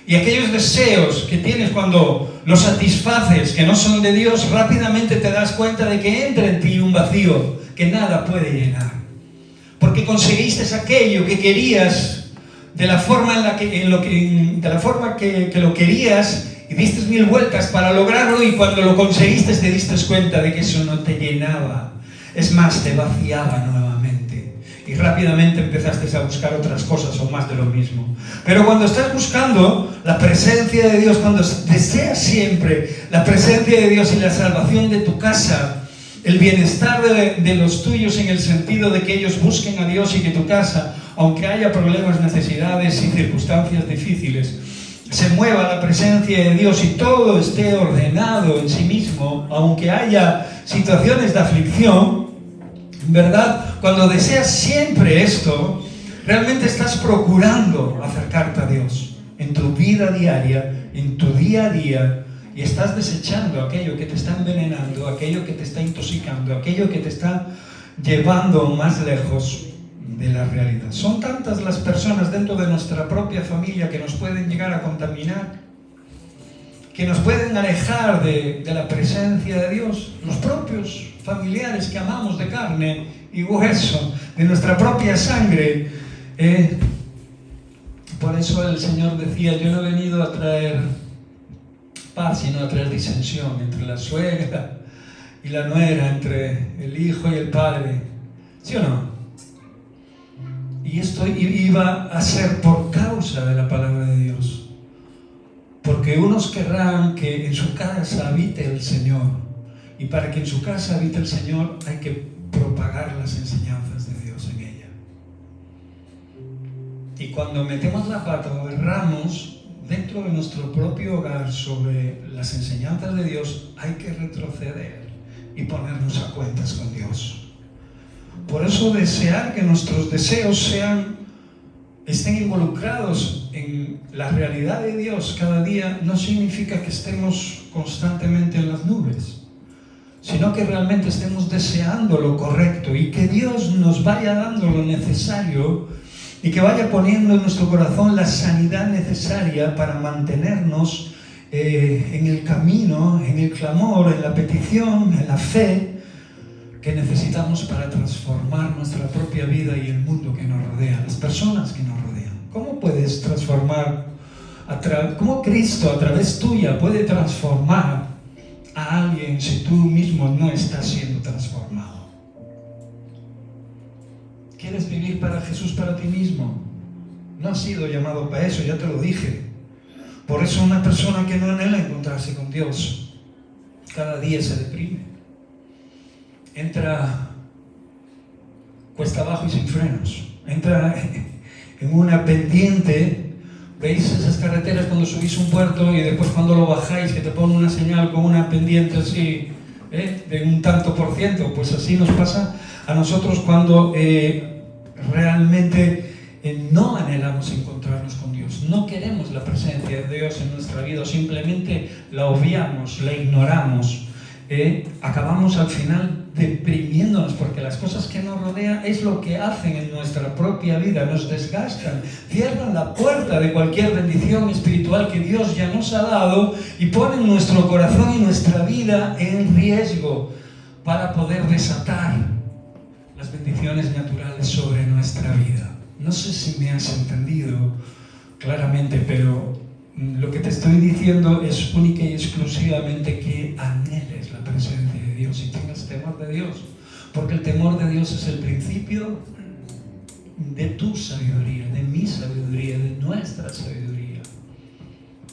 S2: Y aquellos deseos que tienes cuando los satisfaces, que no son de Dios, rápidamente te das cuenta de que entra en ti un vacío que nada puede llenar. Porque conseguiste aquello que querías de la forma que lo querías y diste 1000 vueltas para lograrlo, y cuando lo conseguiste te diste cuenta de que eso no te llenaba. Es más, te vaciaba nuevamente. Y rápidamente empezaste a buscar otras cosas o más de lo mismo. Pero cuando estás buscando la presencia de Dios, cuando deseas siempre la presencia de Dios y la salvación de tu casa, el bienestar de los tuyos en el sentido de que ellos busquen a Dios y que tu casa, aunque haya problemas, necesidades y circunstancias difíciles, se mueva la presencia de Dios y todo esté ordenado en sí mismo, aunque haya situaciones de aflicción, ¿verdad? Cuando deseas siempre esto, realmente estás procurando acercarte a Dios en tu vida diaria, en tu día a día, y estás desechando aquello que te está envenenando, aquello que te está intoxicando, aquello que te está llevando más lejos de la realidad. Son tantas las personas dentro de nuestra propia familia que nos pueden llegar a contaminar, que nos pueden alejar de la presencia de Dios, los propios familiares que amamos de carne y hueso, de nuestra propia sangre. Por eso el Señor decía: yo no he venido a traer paz, sino a traer disensión entre la suegra y la nuera, entre el hijo y el padre. ¿Sí o no? Y esto iba a ser por causa de la palabra de Dios. Porque unos querrán que en su casa habite el Señor. Y para que en su casa habite el Señor hay que propagar las enseñanzas de Dios en ella. Y cuando metemos la pata o erramos dentro de nuestro propio hogar sobre las enseñanzas de Dios, hay que retroceder y ponernos a cuentas con Dios. Por eso desear que nuestros deseos estén involucrados en la realidad de Dios cada día no significa que estemos constantemente en las nubes, sino que realmente estemos deseando lo correcto y que Dios nos vaya dando lo necesario y que vaya poniendo en nuestro corazón la sanidad necesaria para mantenernos en el camino, en el clamor, en la petición, en la fe que necesitamos para transformar nuestra propia vida y el mundo que nos rodea, las personas que nos rodean. ¿Cómo puedes transformar, cómo Cristo a través tuya puede transformar a alguien si tú mismo no estás siendo transformado? ¿Quieres vivir para Jesús, para ti mismo? No has sido llamado para eso, ya te lo dije. Por eso una persona que no anhela encontrarse con Dios cada día se deprime. Entra cuesta abajo y sin frenos. Entra en una pendiente. ¿Veis esas carreteras cuando subís un puerto y después cuando lo bajáis que te pone una señal con una pendiente así, de un tanto por ciento? Pues así nos pasa a nosotros cuando realmente no anhelamos encontrarnos con Dios. No queremos la presencia de Dios en nuestra vida, o simplemente la obviamos, la ignoramos. Acabamos al final deprimiéndonos porque las cosas que nos rodean es lo que hacen en nuestra propia vida, nos desgastan, cierran la puerta de cualquier bendición espiritual que Dios ya nos ha dado y ponen nuestro corazón y nuestra vida en riesgo para poder desatar las bendiciones naturales sobre nuestra vida. No sé si me has entendido claramente, pero Lo que te estoy diciendo es única y exclusivamente que anheles la presencia de Dios y tengas temor de Dios, porque el temor de Dios es el principio de tu sabiduría, de mi sabiduría, de nuestra sabiduría.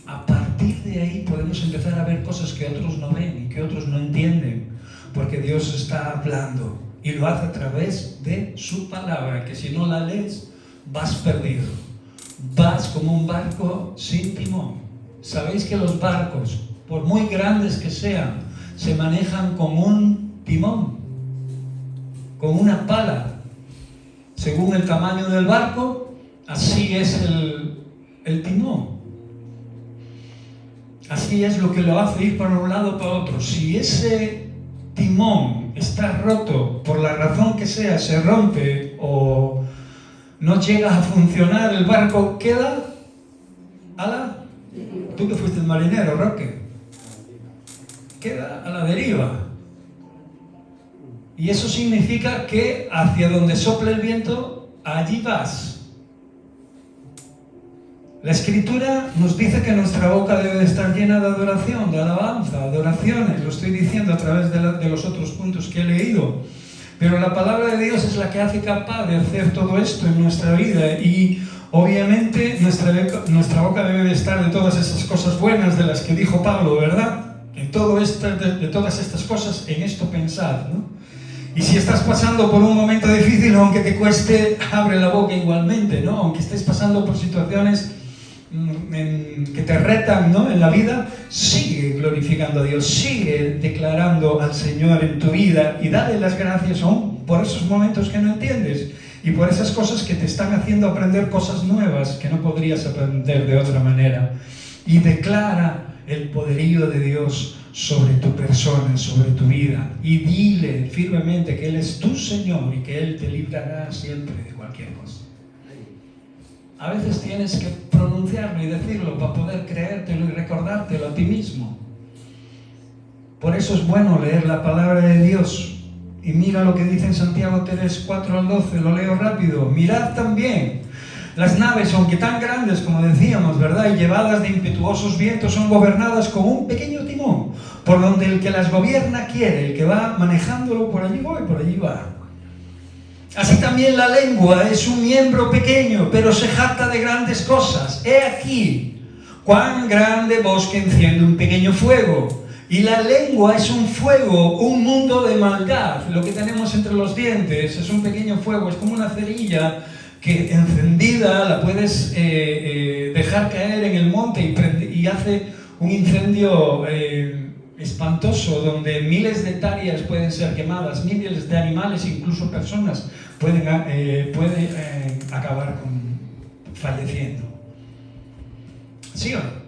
S2: A partir de ahí podemos empezar a ver cosas que otros no ven y que otros no entienden, porque Dios está hablando y lo hace a través de su palabra, que si no la lees vas perdido, vas como un barco sin timón. Sabéis que los barcos, por muy grandes que sean, se manejan con un timón, con una pala. Según el tamaño del barco, así es el timón. Así es lo que lo hace ir para un lado o para otro. Si ese timón está roto, por la razón que sea, se rompe o no llega a funcionar, el barco queda a la... Tú que fuiste el marinero, Roque. Queda a la deriva. Y eso significa que hacia donde sople el viento, allí vas. La Escritura nos dice que nuestra boca debe de estar llena de adoración, de alabanza, de oraciones. Lo estoy diciendo a través de los otros puntos que he leído. Pero la palabra de Dios es la que hace capaz de hacer todo esto en nuestra vida. Y obviamente nuestra boca debe de estar de todas esas cosas buenas de las que dijo Pablo, ¿verdad? De todas estas cosas, en esto pensad, ¿no? Y si estás pasando por un momento difícil, aunque te cueste, abre la boca igualmente, ¿no? Aunque estés pasando por situaciones que te retan, ¿no?, en la vida, sigue glorificando a Dios, sigue declarando al Señor en tu vida y dale las gracias aún por esos momentos que no entiendes y por esas cosas que te están haciendo aprender cosas nuevas que no podrías aprender de otra manera. Y declara el poderío de Dios sobre tu persona, sobre tu vida, y dile firmemente que Él es tu Señor y que Él te librará siempre de cualquier cosa. A veces tienes que pronunciarlo y decirlo para poder creértelo y recordártelo a ti mismo. Por eso es bueno leer la palabra de Dios. Y mira lo que dice en Santiago 3, 4 al 12, lo leo rápido. Mirad también, las naves, aunque tan grandes como decíamos, ¿verdad?, y llevadas de impetuosos vientos, son gobernadas con un pequeño timón, por donde el que las gobierna quiere, el que va manejándolo, por allí voy, por allí va. Así también la lengua es un miembro pequeño, pero se jacta de grandes cosas. He aquí, cuán grande bosque enciende un pequeño fuego. Y la lengua es un fuego, un mundo de maldad. Lo que tenemos entre los dientes es un pequeño fuego, es como una cerilla que encendida la puedes dejar caer en el monte y hace un incendio espantoso, donde miles de hectáreas pueden ser quemadas, miles de animales, incluso personas, pueden acabar falleciendo. ¿Sí o no?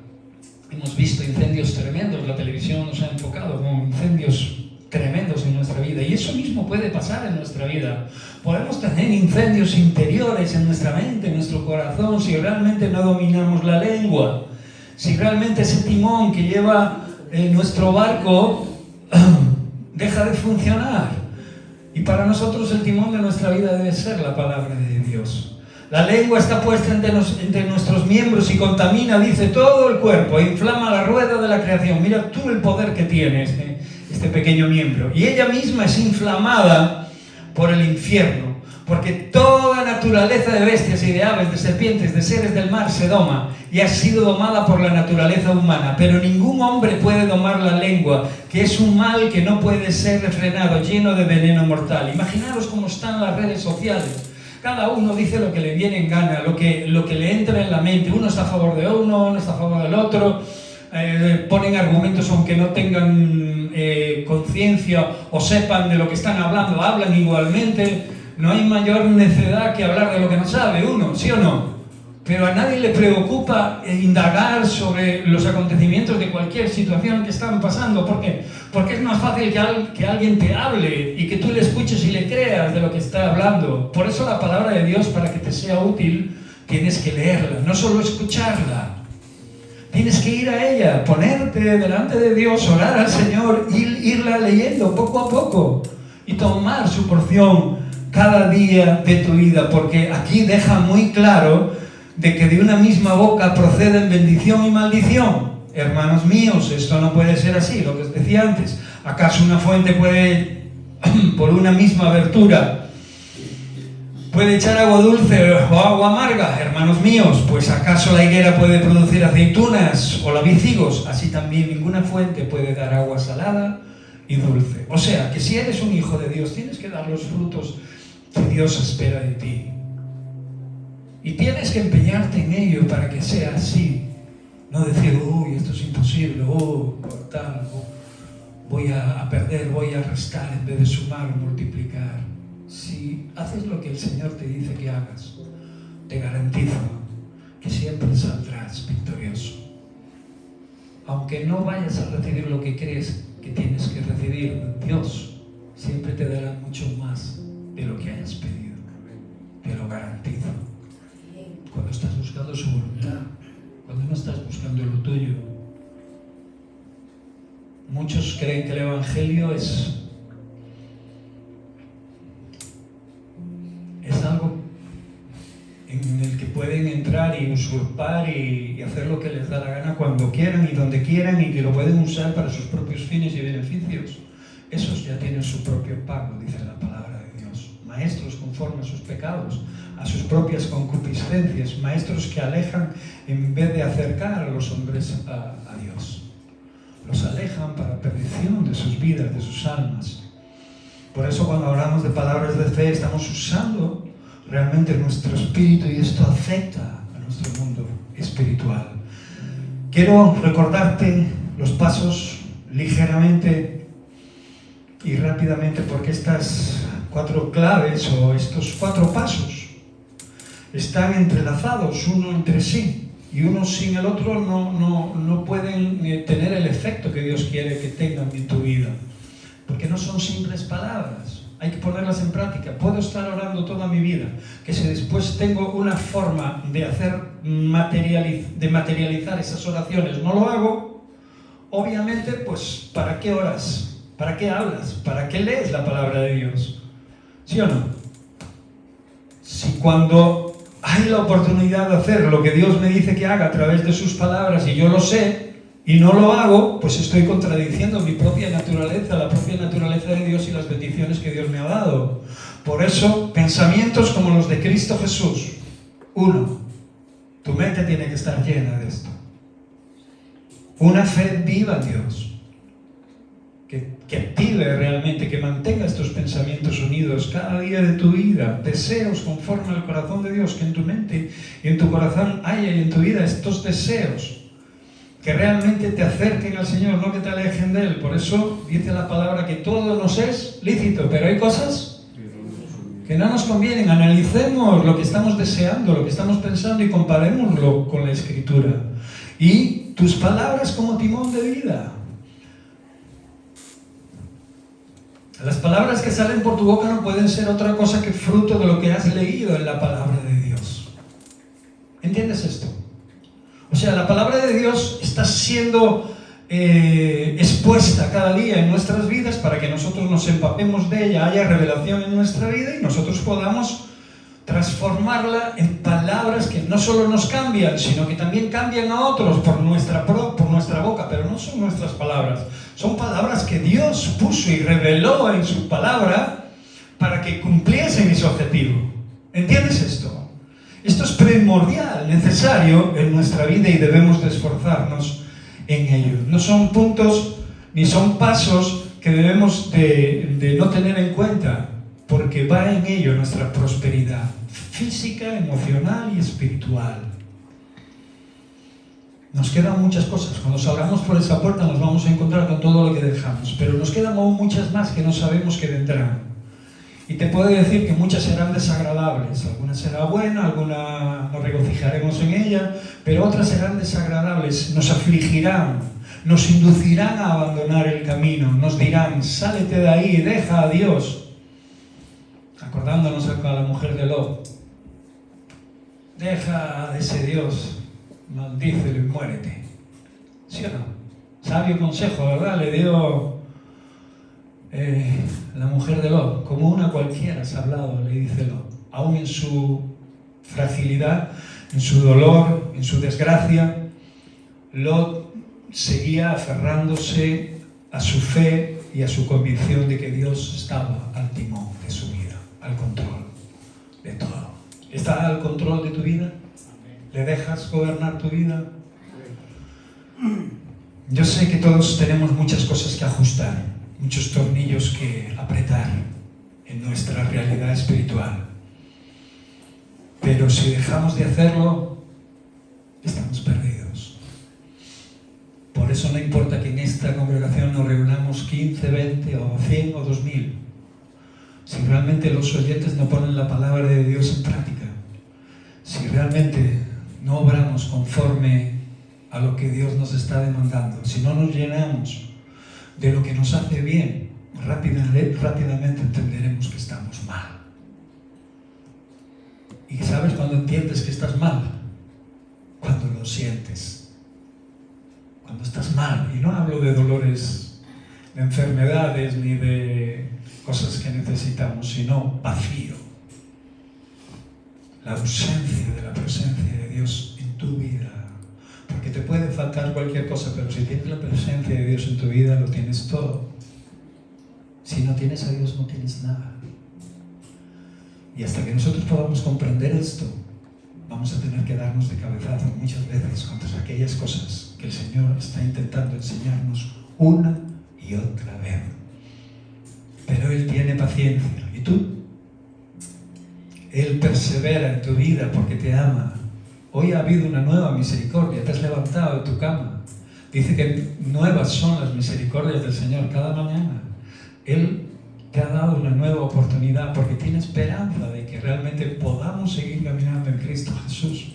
S2: Hemos visto incendios tremendos, la televisión nos ha enfocado con incendios tremendos en nuestra vida, y eso mismo puede pasar en nuestra vida. Podemos tener incendios interiores en nuestra mente, en nuestro corazón, si realmente no dominamos la lengua, si realmente ese timón que lleva nuestro barco deja de funcionar. Y para nosotros el timón de nuestra vida debe ser la palabra de Dios. La lengua está puesta entre nuestros miembros y contamina, dice, todo el cuerpo, e inflama la rueda de la creación. Mira tú el poder que tiene este pequeño miembro. Y ella misma es inflamada por el infierno, porque toda naturaleza de bestias y de aves, de serpientes, de seres del mar se doma y ha sido domada por la naturaleza humana. Pero ningún hombre puede domar la lengua, que es un mal que no puede ser refrenado, lleno de veneno mortal. Imaginaros cómo están las redes sociales. Cada uno dice lo que le viene en gana, lo que le entra en la mente. Uno está a favor de uno, uno está a favor del otro. Ponen argumentos aunque no tengan conciencia o sepan de lo que están hablando, hablan igualmente. No hay mayor necedad que hablar de lo que no sabe uno, ¿sí o no? Pero a nadie le preocupa indagar sobre los acontecimientos de cualquier situación que están pasando. ¿Por qué? Porque es más fácil que alguien te hable y que tú le escuches y le creas de lo que está hablando. Por eso la palabra de Dios, para que te sea útil, tienes que leerla, no solo escucharla. Tienes que ir a ella, ponerte delante de Dios, orar al Señor, irla leyendo poco a poco y tomar su porción cada día de tu vida, porque aquí deja muy claro de que de una misma boca proceden bendición y maldición. Hermanos míos, esto no puede ser así, lo que os decía antes. ¿Acaso una fuente puede, por una misma abertura, puede echar agua dulce o agua amarga? Hermanos míos, pues ¿acaso la higuera puede producir aceitunas o la vid higos? Así también ninguna fuente puede dar agua salada y dulce. O sea, que si eres un hijo de Dios, tienes que dar los frutos que Dios espera de ti. Y tienes que empeñarte en ello para que sea así. No decir, uy, esto es imposible, tal, voy a perder, voy a restar en vez de sumar o multiplicar. Si haces lo que el Señor te dice que hagas, te garantizo que siempre saldrás victorioso. Aunque no vayas a recibir lo que crees que tienes que recibir, Dios siempre te dará mucho más de lo que hayas pedido. Te lo garantizo. Cuando estás buscando su voluntad, cuando no estás buscando lo tuyo. Muchos creen que el Evangelio es algo en el que pueden entrar y usurpar y hacer lo que les da la gana cuando quieran y donde quieran, y que lo pueden usar para sus propios fines y beneficios. Esos ya tienen su propio pago, dice la palabra de Dios. Maestros conforme a sus pecados, a sus propias concupiscencias, maestros que alejan en vez de acercar a los hombres a Dios. Los alejan para perdición de sus vidas, de sus almas. Por eso cuando hablamos de palabras de fe estamos usando realmente nuestro espíritu, y esto afecta a nuestro mundo espiritual. Quiero recordarte los pasos ligeramente y rápidamente, porque estas 4 claves o estos 4 pasos están entrelazados uno entre sí, y uno sin el otro no pueden tener el efecto que Dios quiere que tengan en tu vida, porque no son simples palabras. Hay que ponerlas en práctica. Puedo estar orando toda mi vida, que si después tengo una forma de materializar esas oraciones, no lo hago, obviamente, pues ¿para qué oras? ¿Para qué hablas? ¿Para qué lees la palabra de Dios? ¿Sí o no? Si cuando hay la oportunidad de hacer lo que Dios me dice que haga a través de sus palabras y yo lo sé y no lo hago, pues estoy contradiciendo mi propia naturaleza, la propia naturaleza de Dios y las bendiciones que Dios me ha dado. Por eso, pensamientos como los de Cristo Jesús. 1. Tu mente tiene que estar llena de esto. Una fe viva en Dios. Que active realmente, que mantenga estos pensamientos unidos cada día de tu vida. Deseos conforme al corazón de Dios, que en tu mente y en tu corazón haya, y en tu vida estos deseos que realmente te acerquen al Señor, no que te alejen de Él. Por eso dice la palabra que todo nos es lícito, pero hay cosas que no nos convienen. Analicemos lo que estamos deseando, lo que estamos pensando, y comparémoslo con la Escritura. Y tus palabras como timón de vida. Las palabras que salen por tu boca no pueden ser otra cosa que fruto de lo que has leído en la palabra de Dios. ¿Entiendes esto? O sea, la palabra de Dios está siendo expuesta cada día en nuestras vidas para que nosotros nos empapemos de ella, haya revelación en nuestra vida y nosotros podamos transformarla en palabras que no solo nos cambian, sino que también cambian a otros por nuestra boca. Pero no son nuestras palabras, son palabras que Dios puso y reveló en su palabra para que cumpliesen ese objetivo. ¿Entiendes esto? Esto es primordial, necesario en nuestra vida, y debemos de esforzarnos en ello. No son puntos ni son pasos que debemos de no tener en cuenta, porque va en ello nuestra prosperidad física, emocional y espiritual. Nos quedan muchas cosas. Cuando salgamos por esa puerta nos vamos a encontrar con todo lo que dejamos, pero nos quedan aún muchas más que no sabemos que vendrán. Y te puedo decir que muchas serán desagradables. Alguna será buena, alguna nos regocijaremos en ella, pero otras serán desagradables, nos afligirán, nos inducirán a abandonar el camino, nos dirán, sálete de ahí, deja a Dios. Acordándonos a la mujer de Lot, deja de ese Dios, maldícelo y muérete. ¿Sí o no? Sabio consejo, ¿verdad? Le dio la mujer de Lot, como una cualquiera has hablado, le dice Lot. Aún en su fragilidad, en su dolor, en su desgracia, Lot seguía aferrándose a su fe y a su convicción de que Dios estaba al timón de su vida, al control de todo. ¿Estás al control de tu vida? ¿Le dejas gobernar tu vida? Yo sé que todos tenemos muchas cosas que ajustar, muchos tornillos que apretar en nuestra realidad espiritual. Pero si dejamos de hacerlo, estamos perdidos. Por eso no importa que en esta congregación nos reunamos 15, 20 o 100 o 2000. Si realmente los oyentes no ponen la palabra de Dios en práctica, si realmente no obramos conforme a lo que Dios nos está demandando, si no nos llenamos de lo que nos hace bien, rápidamente entenderemos que estamos mal. ¿Y sabes cuándo entiendes que estás mal? Cuando lo sientes. Cuando estás mal. Y no hablo de dolores, de enfermedades, ni de cosas que necesitamos, sino vacío. La ausencia de la presencia de Dios en tu vida. Porque te puede faltar cualquier cosa, pero si tienes la presencia de Dios en tu vida, lo tienes todo. Si no tienes a Dios, no tienes nada. Y hasta que nosotros podamos comprender esto, vamos a tener que darnos de cabezazo muchas veces contra aquellas cosas que el Señor está intentando enseñarnos una y otra vez. Pero Él tiene paciencia. ¿Y tú? Él persevera en tu vida porque te ama. Hoy ha habido una nueva misericordia. Te has levantado de tu cama. Dice que nuevas son las misericordias del Señor cada mañana. Él te ha dado una nueva oportunidad porque tiene esperanza de que realmente podamos seguir caminando en Cristo Jesús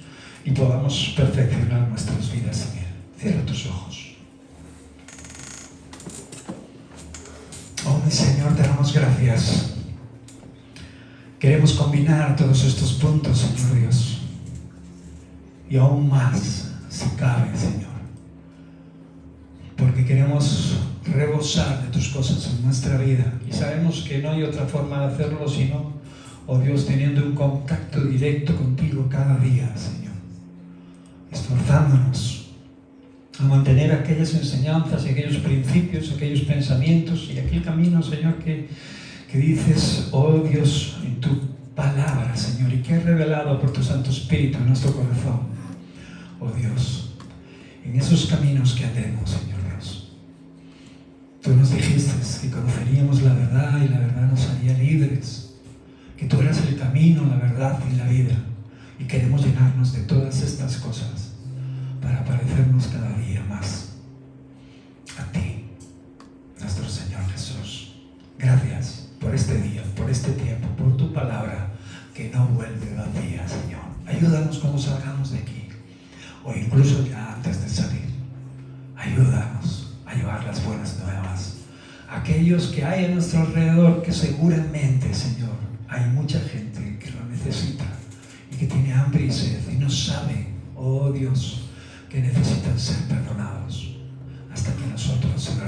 S2: y podamos perfeccionar nuestras vidas en Él. Cierra tus ojos. Oh, mi Señor, te damos gracias. Queremos combinar todos estos puntos, Señor Dios, y aún más, si cabe, Señor, porque queremos rebosar de tus cosas en nuestra vida y sabemos que no hay otra forma de hacerlo sino, oh Dios, teniendo un contacto directo contigo cada día, Señor, esforzándonos a mantener aquellas enseñanzas, aquellos principios, aquellos pensamientos y aquel camino, Señor, que dices, oh Dios, en tu palabra, Señor, y que has revelado por tu Santo Espíritu en nuestro corazón, oh Dios, en esos caminos que andemos, Señor Dios. Tú nos dijiste que conoceríamos la verdad y la verdad nos haría libres, que tú eras el camino, la verdad y la vida, y queremos llenarnos de todas estas cosas para parecernos cada día más a ti, nuestro Señor Jesús. Gracias por este día, por este tiempo, por tu palabra que no vuelve vacía, Señor. Ayúdanos cuando salgamos de aquí, o incluso ya antes de salir. Ayúdanos a llevar las buenas nuevas a aquellos que hay a nuestro alrededor, que seguramente, Señor, hay mucha gente que lo necesita y que tiene hambre y sed y no sabe, oh Dios, que necesitan ser perdonados hasta que nosotros se lo